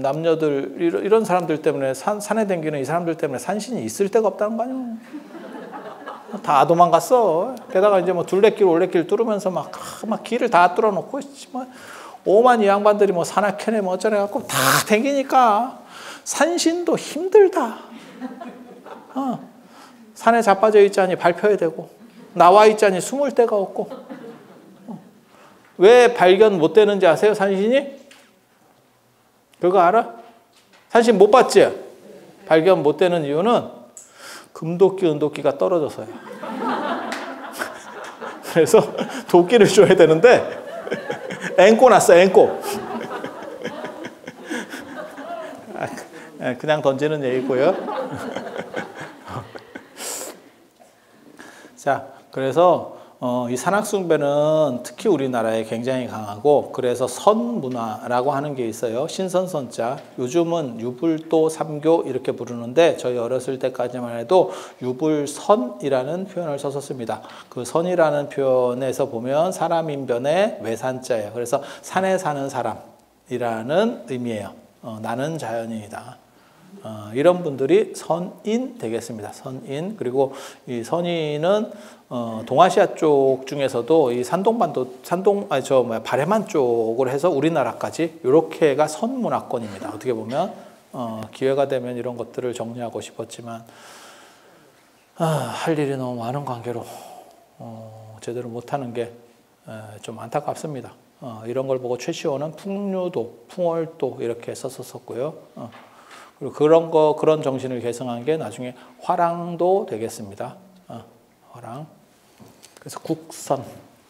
남녀들 이런 사람들 때문에 산에 댕기는 이 사람들 때문에 산신이 있을 데가 없다는 거 아니에요. 다 도망갔어. 게다가 이제 뭐 둘레길 올레길 뚫으면서 막 길을 다 뚫어놓고 뭐 오만 이 양반들이 뭐 산악회네 뭐 어쩌네 갖고 다 댕기니까 산신도 힘들다. 산에 자빠져 있자니 밟혀야 되고 나와 있자니 숨을 데가 없고. 왜 발견 못 되는지 아세요? 산신이? 그거 알아? 산신 못 봤지? 발견 못 되는 이유는 금도끼, 은도끼가 떨어져서요. 그래서 도끼를 줘야 되는데 앵꼬 났어, 앵꼬. 그냥 던지는 얘기고요. 자, 그래서 이 산악숭배는 특히 우리나라에 굉장히 강하고, 그래서 선문화라고 하는 게 있어요. 신선선자. 요즘은 유불도 삼교 이렇게 부르는데 저희 어렸을 때까지만 해도 유불선이라는 표현을 썼었습니다. 그 선이라는 표현에서 보면 사람인변의 외산자예요. 그래서 산에 사는 사람이라는 의미예요. 나는 자연인이다. 이런 분들이 선인 되겠습니다. 선인. 그리고 이 선인은 동아시아 쪽 중에서도 이 바레만 쪽을 해서 우리나라까지 이렇게가 선문화권입니다. 어떻게 보면 기회가 되면 이런 것들을 정리하고 싶었지만 할 일이 너무 많은 관계로 제대로 못하는 게 좀 안타깝습니다. 이런 걸 보고 최시호는 풍류도, 풍월도 이렇게 썼었고요. 그리고 그런 정신을 계승한 게 나중에 화랑도 되겠습니다. 화랑. 그래서 국선,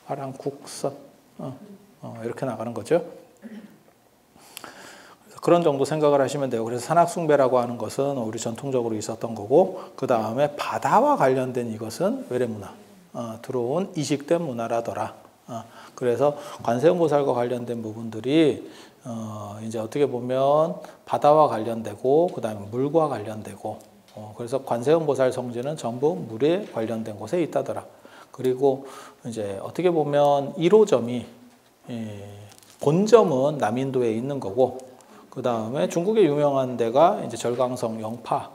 화랑 국선. 이렇게 나가는 거죠. 그런 정도 생각을 하시면 돼요. 그래서 산악숭배라고 하는 것은 우리 전통적으로 있었던 거고, 그 다음에 바다와 관련된 이것은 외래문화, 들어온 이식된 문화라더라. 그래서 관세음보살과 관련된 부분들이 이제 어떻게 보면 바다와 관련되고 그다음에 물과 관련되고 그래서 관세음보살 성지는 전부 물에 관련된 곳에 있다더라. 그리고 이제 어떻게 보면 1호점이 본점은 남인도에 있는 거고 그 다음에 중국의 유명한 데가 이제 절강성 영파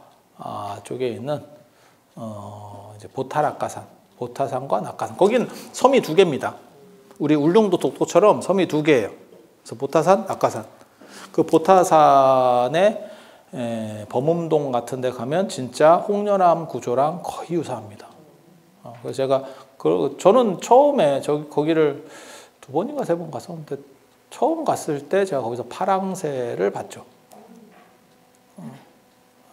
쪽에 있는 이제 보타락가산, 보타산과 낙가산. 거긴 섬이 2개입니다. 우리 울릉도 독도처럼 섬이 2개예요. 그래서 보타산, 낙가산. 그 보타산의 범음동 같은 데 가면 진짜 홍련암 구조랑 거의 유사합니다. 그래서 제가 저는 처음에 거기를 2번인가 3번 갔었는데 처음 갔을 때 제가 거기서 파랑새를 봤죠.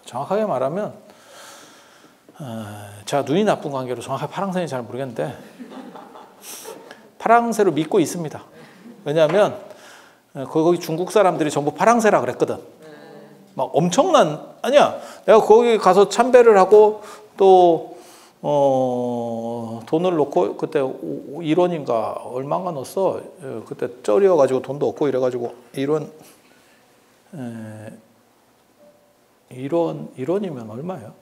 정확하게 말하면 제가 눈이 나쁜 관계로 정확하게 파랑새인지 잘 모르겠는데 파랑새로 믿고 있습니다. 왜냐하면 거기 중국 사람들이 전부 파랑새라 그랬거든. 막 엄청난 아니야. 내가 거기 가서 참배를 하고 또 돈을 넣고 그때 1원인가 얼마인가 넣었어. 그때 쩔이어가지고 돈도 없고 이래가지고 1원이면 얼마예요?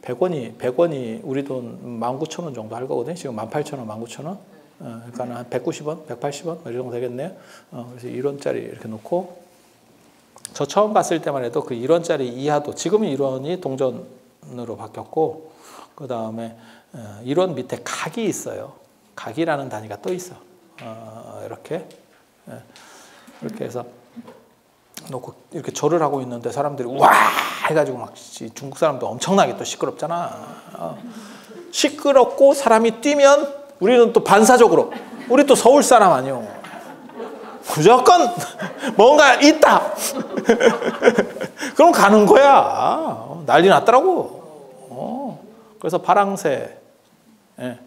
100원이 우리 돈 19,000원 정도 할 거거든요. 지금 18,000원, 19,000원. 그러니까 한 190원, 180원 이 정도 되겠네요. 그래서 1원짜리 이렇게 놓고 저 처음 갔을 때만 해도 그 1원짜리 이하도 지금은 1원이 동전으로 바뀌었고 그 다음에 1원 밑에 각이 있어요. 각이라는 단위가 또 있어. 이렇게 해서 놓고 이렇게 절을 하고 있는데 사람들이 와 해가지고 막 중국 사람도 엄청나게 또 시끄럽잖아. 시끄럽고 사람이 뛰면 우리는 또 반사적으로 우리 또 서울 사람 아니요. 무조건 뭔가 있다. 그럼 가는 거야. 난리 났더라고. 그래서 파랑새. 예.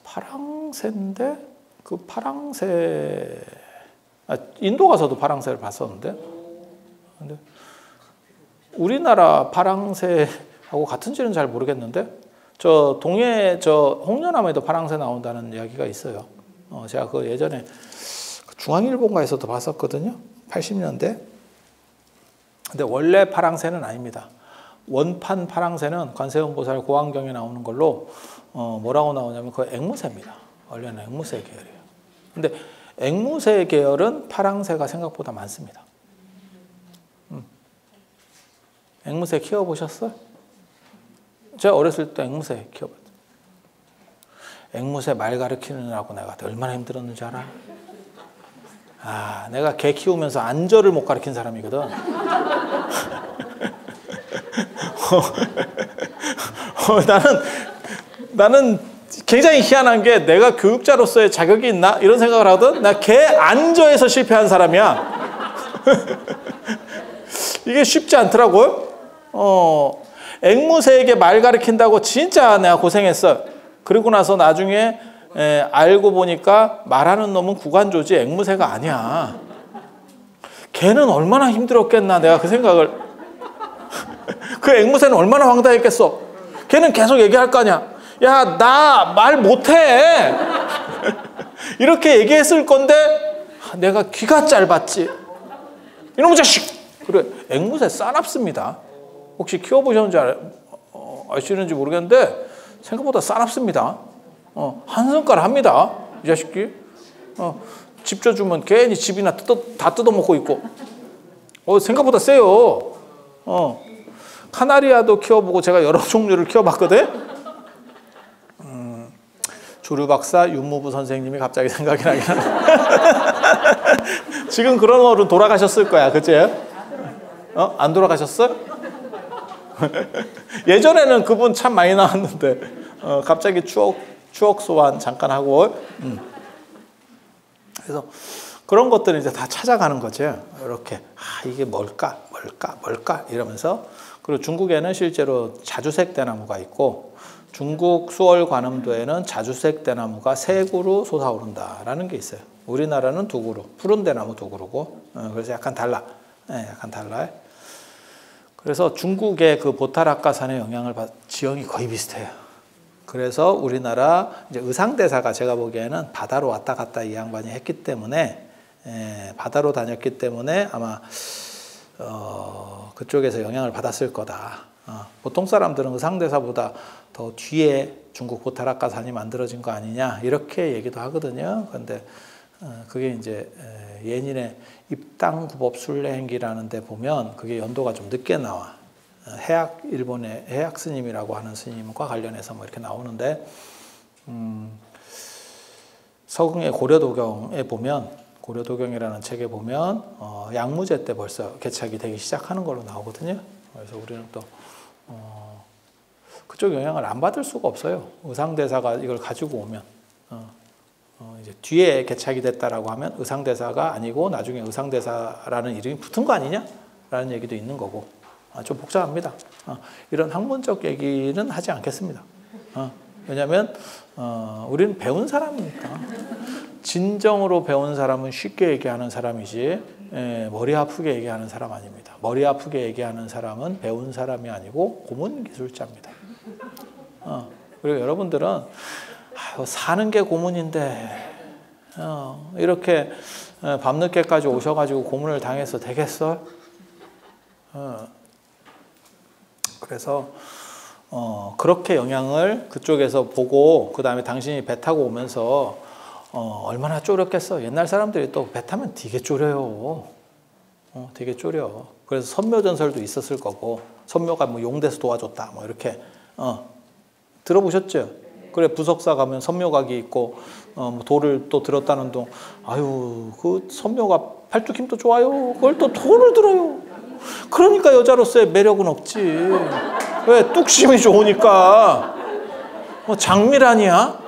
파랑새인데 그 파랑새 인도 가서도 파랑새를 봤었는데 근데 우리나라 파랑새하고 같은지는 잘 모르겠는데 저 동해 저 홍련암에도 파랑새 나온다는 이야기가 있어요. 제가 그 예전에 중앙일보인가에서도 봤었거든요. 80년대. 근데 원래 파랑새는 아닙니다. 원판 파랑새는 관세음보살 고안경에 나오는 걸로 뭐라고 나오냐면 그 앵무새입니다. 원래는 앵무새 계열이에요. 근데 앵무새 계열은 파랑새가 생각보다 많습니다. 앵무새 키워보셨어요? 제가 어렸을 때 앵무새 키워봤어요. 앵무새 말 가르치느라고 내가 얼마나 힘들었는지 알아? 내가 개 키우면서 안절을 못 가르친 사람이거든. 나는 굉장히 희한한 게 내가 교육자로서의 자격이 있나? 이런 생각을 하거든. 나 개 안저에서 실패한 사람이야. 이게 쉽지 않더라고요. 앵무새에게 말 가르친다고 진짜 내가 고생했어. 그리고 나서 나중에 알고 보니까 말하는 놈은 구간조지 앵무새가 아니야. 걔는 얼마나 힘들었겠나 내가 그 생각을. 그 앵무새는 얼마나 황당했겠어. 걔는 계속 얘기할 거 아니야. 야, 나 말 못해. 이렇게 얘기했을 건데 내가 귀가 짧았지. 이놈의 자식. 그래, 앵무새 싸납습니다. 혹시 키워보셨는지 아시는지 모르겠는데 생각보다 싸납습니다. 한 손가락 합니다. 이 자식이. 집 줘주면 괜히 집이나 다 뜯어먹고 있고. 생각보다 세요. 카나리아도 키워보고 제가 여러 종류를 키워봤거든. 조류 박사 윤무부 선생님이 갑자기 생각이 나긴 하네. 지금 그런 어른 돌아가셨을 거야, 그치? 안 돌아가셨어? 예전에는 그분 참 많이 나왔는데 갑자기 추억 소환 잠깐 하고 그래서 그런 것들을 이제 다 찾아가는 거죠. 이렇게 이게 뭘까 이러면서. 그리고 중국에는 실제로 자주색 대나무가 있고 중국 수월 관음도에는 자주색 대나무가 3그루 솟아오른다라는 게 있어요. 우리나라는 2그루, 푸른 대나무 2그루고 그래서 약간 달라. 약간 달라요. 그래서 중국의 그 보타락가산의 영향을 지형이 거의 비슷해요. 그래서 우리나라 이제 의상대사가 제가 보기에는 바다로 왔다 갔다 이 양반이 했기 때문에 바다로 다녔기 때문에 아마 그쪽에서 영향을 받았을 거다. 보통 사람들은 의상대사보다 더 뒤에 중국 보타라카산이 만들어진 거 아니냐 이렇게 얘기도 하거든요. 그런데 그게 이제 예닌의 입당구법순례행기라는 데 보면 그게 연도가 좀 늦게 나와. 일본의 해약 스님이라고 하는 스님과 관련해서 뭐 이렇게 나오는데 서궁의 고려도경에 보면 고려도경이라는 책에 보면 양무제 때 벌써 개착이 되기 시작하는 걸로 나오거든요. 그래서 우리는 또 그쪽 영향을 안 받을 수가 없어요. 의상대사가 이걸 가지고 오면 이제 뒤에 개착이 됐다라고 하면 의상대사가 아니고 나중에 의상대사라는 이름이 붙은 거 아니냐라는 얘기도 있는 거고. 좀 복잡합니다. 이런 학문적 얘기는 하지 않겠습니다. 왜냐하면 우리는 배운 사람이니까. 진정으로 배운 사람은 쉽게 얘기하는 사람이지 머리 아프게 얘기하는 사람 아닙니다. 머리 아프게 얘기하는 사람은 배운 사람이 아니고 고문기술자입니다. 그리고 여러분들은 사는 게 고문인데 이렇게 밤늦게까지 오셔가지고 고문을 당해서 되겠어? 그래서 그렇게 영향을 그쪽에서 보고 그 다음에 당신이 배 타고 오면서 얼마나 쪼렸겠어. 옛날 사람들이 또 배 타면 되게 쪼려요. 되게 쪼려. 그래서 선묘전설도 있었을 거고 선묘가 뭐 용돼서 도와줬다 뭐 이렇게 들어보셨죠? 그래 부석사 가면 선묘각이 있고 돌을 또 들었다는 동 아유 그 선묘가 팔뚝 힘도 좋아요. 그걸 또 돌을 들어요. 그러니까 여자로서의 매력은 없지. 왜? 뚝심이 좋으니까. 뭐 장미란이야?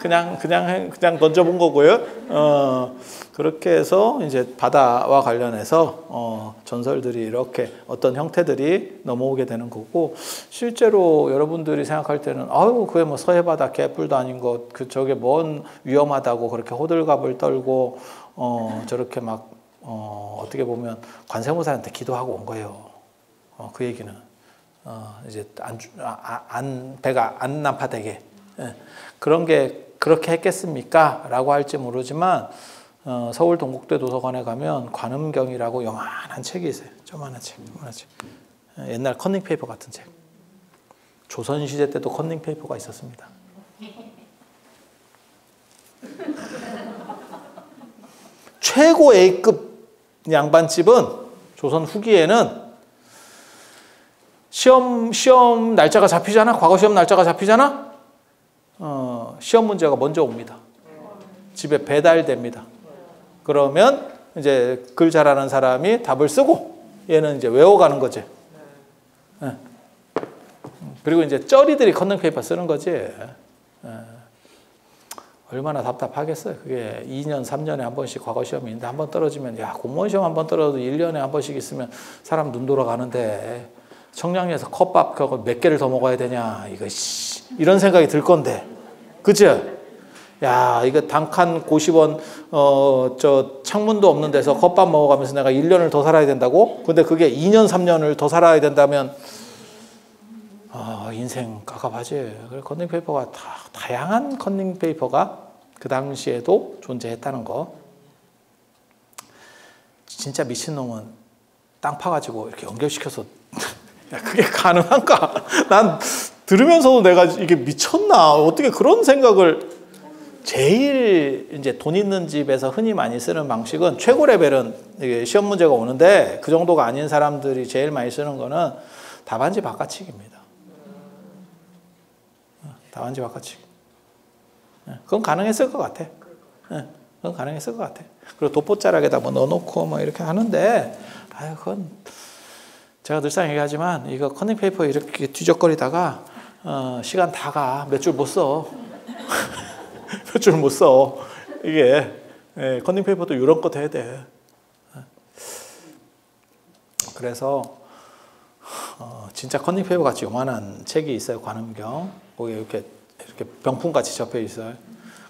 그냥 던져본 거고요. 그렇게 해서 이제 바다와 관련해서 전설들이 이렇게 어떤 형태들이 넘어오게 되는 거고, 실제로 여러분들이 생각할 때는 아유 그게 뭐 서해바다 개뿔도 아닌 것, 그 저게 뭔 위험하다고 그렇게 호들갑을 떨고 저렇게 막 어떻게 보면 관세음보살한테 기도하고 온 거예요. 그 얘기는 이제 배가 안 난파되게 그런 게 그렇게 했겠습니까? 라고 할지 모르지만 서울 동국대 도서관에 가면 관음경이라고 요만한 책이 있어요. 조만한 책. 옛날 컨닝페이퍼 같은 책. 조선시대 때도 컨닝페이퍼가 있었습니다. 최고 A급 양반집은 조선 후기에는 시험 날짜가 잡히잖아. 과거 시험 날짜가 잡히잖아. 시험 문제가 먼저 옵니다. 집에 배달됩니다. 그러면 이제 글 잘하는 사람이 답을 쓰고 얘는 이제 외워가는 거지. 그리고 이제 쩌리들이 컨닝페이퍼 쓰는 거지. 얼마나 답답하겠어요. 그게 2년, 3년에 한 번씩 과거 시험이 있는데 한 번 떨어지면 야 공무원 시험 한 번 떨어져도 1년에 한 번씩 있으면 사람 눈 돌아가는데 청량리에서 컵밥 그거 몇 개를 더 먹어야 되냐 이거 이런 생각이 들 건데 그치? 야 이거 단칸 고시원 저 창문도 없는 데서 컵밥 먹어가면서 내가 1년을 더 살아야 된다고? 근데 그게 2년, 3년을 더 살아야 된다면 인생 깝깝하지. 컨닝페이퍼가 다양한 컨닝페이퍼가 그 당시에도 존재했다는 거. 진짜 미친놈은 땅 파가지고 이렇게 연결시켜서 야, 그게 가능한가? 난 들으면서도 내가 이게 미쳤나? 어떻게 그런 생각을. 제일 이제 돈 있는 집에서 흔히 많이 쓰는 방식은 최고 레벨은 이게 시험 문제가 오는데 그 정도가 아닌 사람들이 제일 많이 쓰는 거는 답안지 바꿔치기입니다. 답안지 바꿔치기. 그건 가능했을 것 같아. 그건 가능했을 것 같아. 그리고 돋보자락에다 뭐 넣어놓고 뭐 이렇게 하는데, 아유, 그건 제가 늘상 얘기하지만 이거 컨닝페이퍼 이렇게 뒤적거리다가 시간 다 가. 몇 줄 못 써. 몇 줄 못 써. 이게 컨닝페이퍼도 이런 거 돼야 돼. 그래서 진짜 컨닝페이퍼 같이 요만한 책이 있어요. 관음경. 거기에 이렇게 병풍같이 접혀 있어요.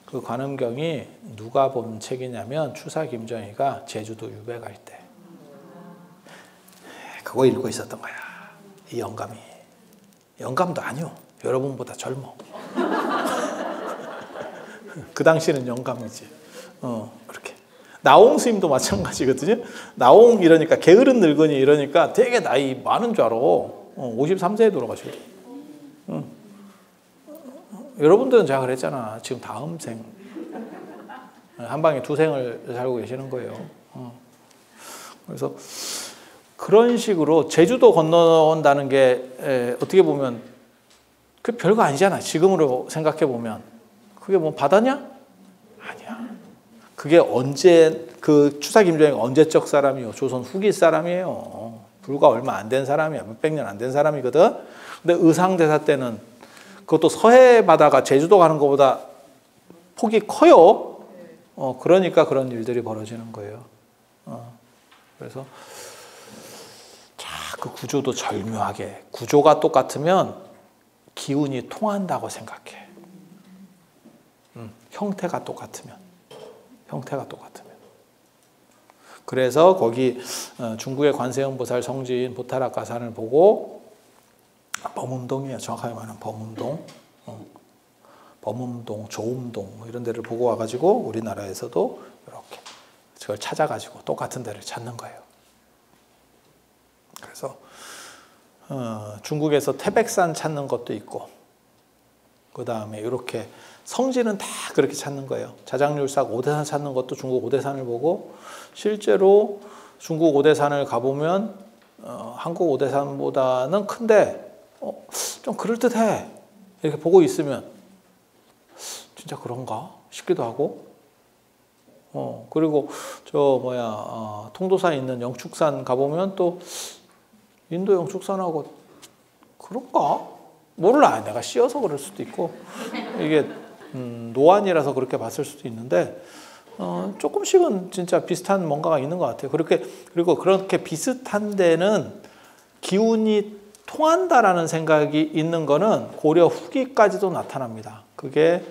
그 관음경이 누가 본 책이냐면 추사 김정희가 제주도 유배 갈 때 그거 읽고 있었던 거야. 이 영감이. 영감도 아니요. 여러분보다 젊어. 그 당시는 영감이지. 그렇게. 나홍 스님도 마찬가지거든요. 나홍 이러니까 게으른 늙은이 이러니까 되게 나이 많은 줄 알아. 53세에 돌아가시거든. 여러분들은 제가 그랬잖아. 지금 다음 생. 한 방에 두 생을 살고 계시는 거예요. 그래서 그런 식으로 제주도 건너온다는 게 어떻게 보면 그 별거 아니잖아. 지금으로 생각해 보면. 그게 뭐 바다냐? 아니야. 그게 언제, 그 추사 김정희가 언제적 사람이요? 조선 후기 사람이에요. 불과 얼마 안 된 사람이야. 몇백 년 안 된 사람이거든. 근데 의상대사 때는 그것도 서해 바다가 제주도 가는 것보다 폭이 커요. 그러니까 그런 일들이 벌어지는 거예요. 그래서 자, 그 구조도 절묘하게. 구조가 똑같으면 기운이 통한다고 생각해. 형태가 똑같으면. 그래서 거기 중국의 관세음보살 성지인 보타락가산을 보고 범음동이에요. 정확하게 말하면 범음동. 범음동, 조음동 뭐 이런 데를 보고 와가지고 우리나라에서도 이렇게 그걸 찾아가지고 똑같은 데를 찾는 거예요. 그래서 중국에서 태백산 찾는 것도 있고 그 다음에 이렇게 성지는 다 그렇게 찾는 거예요. 자장률삭 오대산 찾는 것도 중국 오대산을 보고 실제로 중국 오대산을 가보면 한국 오대산보다는 큰데 좀 그럴듯해. 이렇게 보고 있으면 진짜 그런가 싶기도 하고 그리고 통도사에 있는 영축산 가보면 또 인도 영축산하고 그런가? 몰라. 내가 씌어서 그럴 수도 있고 이게 노안이라서 그렇게 봤을 수도 있는데 조금씩은 진짜 비슷한 뭔가가 있는 것 같아요. 그리고 그렇게 비슷한 데는 기운이 통한다라는 생각이 있는 거는 고려 후기까지도 나타납니다. 그게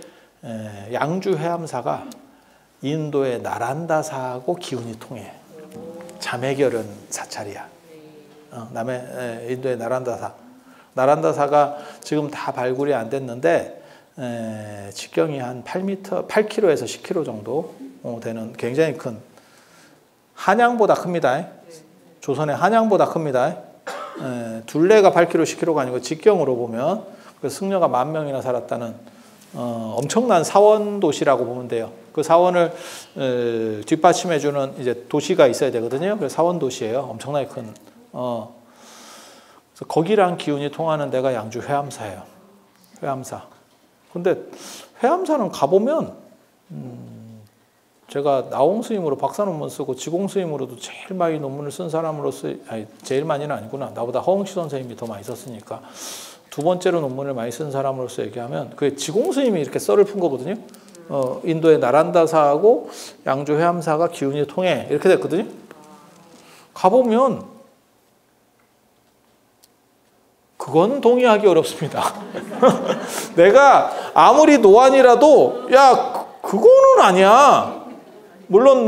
양주 해암사가 인도의 나란다사하고 기운이 통해. 자매결연 사찰이야. 인도의 나란다사. 나란다사가 지금 다 발굴이 안 됐는데 직경이 한 8km에서 10km 정도 되는 굉장히 큰 한양보다 큽니다. 조선의 한양보다 큽니다. 둘레가 8km, 10km가 아니고 직경으로 보면 승려가 10,000명이나 살았다는 엄청난 사원 도시라고 보면 돼요. 그 사원을 뒷받침해주는 이제 도시가 있어야 되거든요. 그래서 사원 도시예요. 엄청나게 큰. 그래서 거기랑 기운이 통하는 데가 양주 회암사예요. 회암사. 근데 회암사는 가보면 제가 나홍 스님으로 박사 논문 쓰고 지공 스님으로도 제일 많이 논문을 쓴 사람으로서 제일 많이는 아니구나. 나보다 허응시 선생님이 더 많이 썼으니까 두 번째로 논문을 많이 쓴 사람으로서 얘기하면 그게 지공 스님이 이렇게 썰을 푼 거거든요. 인도의 나란다사하고 양주 회암사가 기운이 통해 이렇게 됐거든요. 가보면 그건 동의하기 어렵습니다. 내가 아무리 노안이라도 그거는 아니야. 물론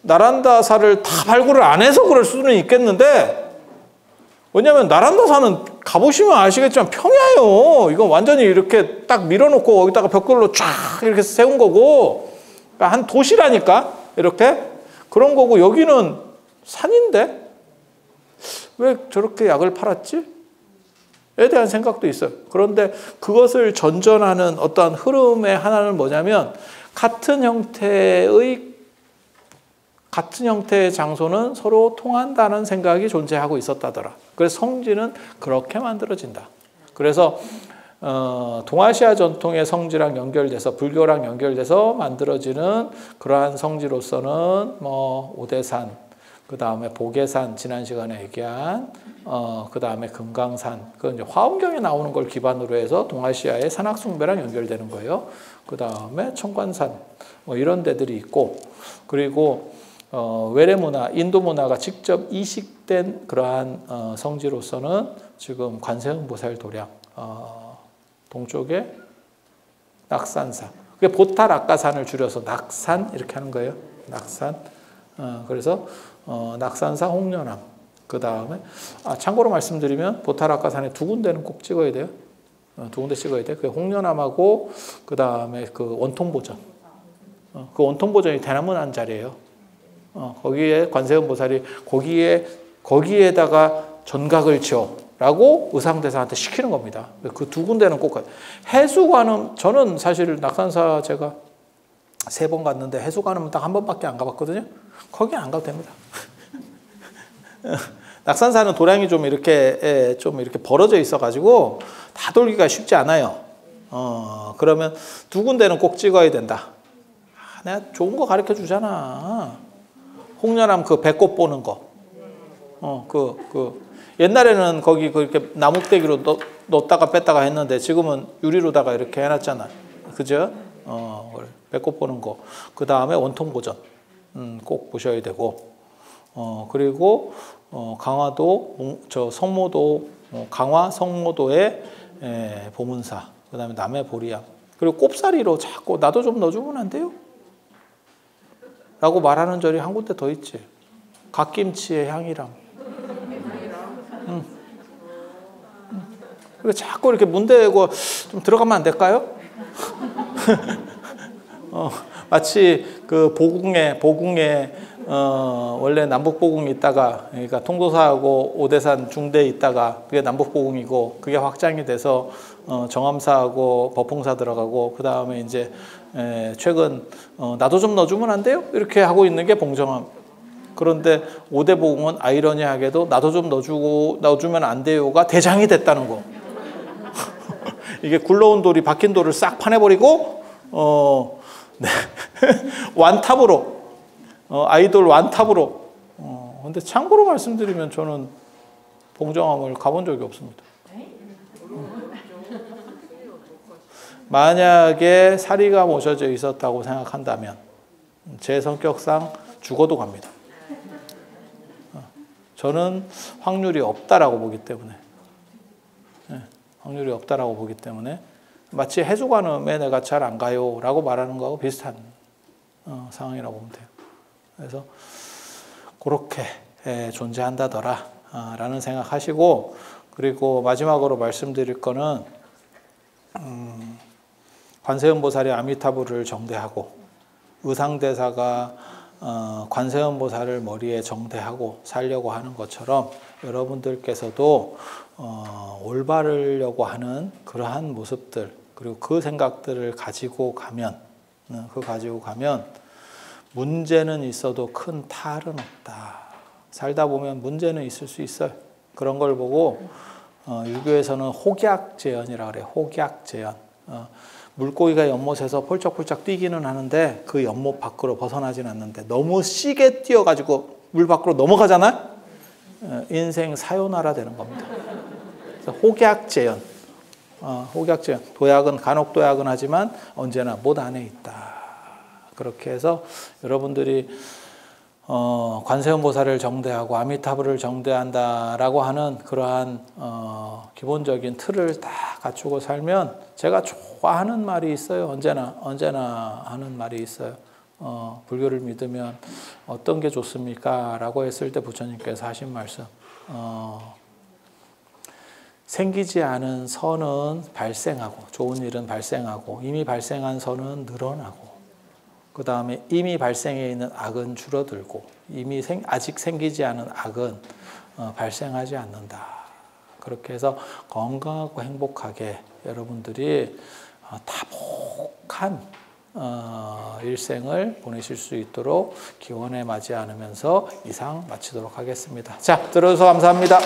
나란다사를 다 발굴을 안 해서 그럴 수는 있겠는데 왜냐하면 나란다사는 가보시면 아시겠지만 평야예요. 이건 완전히 이렇게 딱 밀어놓고 거기다가 벽걸로 쫙 이렇게 세운 거고 그러니까 한 도시라니까 이렇게 그런 거고 여기는 산인데 왜 저렇게 약을 팔았지? 에 대한 생각도 있어요. 그런데 그것을 전전하는 어떠한 흐름의 하나는 뭐냐면 같은 형태의 장소는 서로 통한다는 생각이 존재하고 있었다더라. 그래서 성지는 그렇게 만들어진다. 그래서 동아시아 전통의 성지랑 연결돼서 불교랑 연결돼서 만들어지는 그러한 성지로서는 오대산, 그 다음에 보계산 지난 시간에 얘기한 그 다음에 금강산 그 이제 화엄경에 나오는 걸 기반으로 해서 동아시아의 산악숭배랑 연결되는 거예요. 그 다음에 청관산 이런 데들이 있고 그리고 외래 문화, 인도 문화가 직접 이식된 그러한 성지로서는 지금 관세음보살 도량 동쪽에 낙산사 그게 보타락가산을 줄여서 낙산 이렇게 하는 거예요. 낙산 그래서 낙산사 홍련암 그 다음에 참고로 말씀드리면 보타락가산에 두 군데는 꼭 찍어야 돼요. 두 군데 찍어야 돼. 그 홍련암하고 그 다음에 그 원통보전. 그 원통보전이 대나무 난 자리예요. 거기에 관세음 보살이 거기에다가 전각을 지어라고 의상대사한테 시키는 겁니다. 그 두 군데는 꼭 가요. 해수관음, 저는 사실 낙산사 제가 3번 갔는데 해수관음은 딱 한 번밖에 안 가봤거든요. 거기 안 가도 됩니다. 낙산사는 도량이 좀 이렇게 벌어져 있어가지고 다 돌기가 쉽지 않아요. 그러면 두 군데는 꼭 찍어야 된다. 내가 좋은 거 가르쳐 주잖아. 홍련암 그 배꼽 보는 거. 옛날에는 거기 그렇게 나뭇대기로 넣었다가 뺐다가 했는데 지금은 유리로다가 이렇게 해놨잖아. 그죠? 배꼽 보는 거. 그 다음에 원통보전. 꼭 보셔야 되고. 그리고 강화도, 성모도, 강화 성모도의 보문사. 그 다음에 남해 보리암. 그리고 꼽사리로 자꾸 나도 좀 넣어주면 안 돼요? 라고 말하는 절이 한 군데 더 있지. 갓김치의 향이람. 그리고 자꾸 이렇게 문대고 좀 들어가면 안 될까요? 마치 그 보궁에 원래 남북보궁이 있다가, 그러니까 통도사하고 오대산 중대에 있다가 그게 남북보궁이고 그게 확장이 돼서 정암사하고 법흥사 들어가고 그 다음에 이제 최근 나도 좀 넣어주면 안 돼요? 이렇게 하고 있는 게 봉정암. 그런데 오대보궁은 아이러니하게도 나도 좀 넣어주면 안 돼요가 대장이 됐다는 거. 이게 굴러온 돌이 박힌 돌을 싹 파내버리고 네. 완탑으로 아이돌 완탑으로. 근데 참고로 말씀드리면 저는 봉정암을 가본 적이 없습니다. 만약에 사리가 모셔져 있었다고 생각한다면 제 성격상 죽어도 갑니다. 저는 확률이 없다라고 보기 때문에 마치 해수관음에 내가 잘 안 가요 라고 말하는 거하고 비슷한 상황이라고 보면 돼요. 그래서 그렇게 존재한다더라 라는 생각하시고, 그리고 마지막으로 말씀드릴 거는 관세음보살이 아미타불을 정대하고 의상대사가 관세음보살을 머리에 정대하고 살려고 하는 것처럼 여러분들께서도 올바르려고 하는 그러한 모습들, 그리고 그 생각들을 가지고 가면 문제는 있어도 큰 탈은 없다. 살다 보면 문제는 있을 수 있어요. 그런 걸 보고 유교에서는 혹약재연이라고 그래요. 혹약재연. 물고기가 연못에서 펄쩍펄쩍 뛰기는 하는데 그 연못 밖으로 벗어나진 않는데 너무 시게 뛰어가지고 물 밖으로 넘어가잖아? 인생 사요나라 되는 겁니다. 혹약재연. 혹약재연. 도약은 간혹 도약은 하지만 언제나 못 안에 있다. 그렇게 해서 여러분들이 관세음보살을 정대하고 아미타불을 정대한다라고 하는 그러한 기본적인 틀을 다 갖추고 살면, 제가 좋아하는 말이 있어요. 언제나 하는 말이 있어요. 불교를 믿으면 어떤 게 좋습니까? 라고 했을 때 부처님께서 하신 말씀, 생기지 않은 선은 발생하고, 좋은 일은 발생하고, 이미 발생한 선은 늘어나고, 그 다음에 이미 발생해 있는 악은 줄어들고, 아직 생기지 않은 악은 발생하지 않는다. 그렇게 해서 건강하고 행복하게 여러분들이 다복한 일생을 보내실 수 있도록 기원에 맞이 않으면서 이상 마치도록 하겠습니다. 자, 들어주셔서 감사합니다.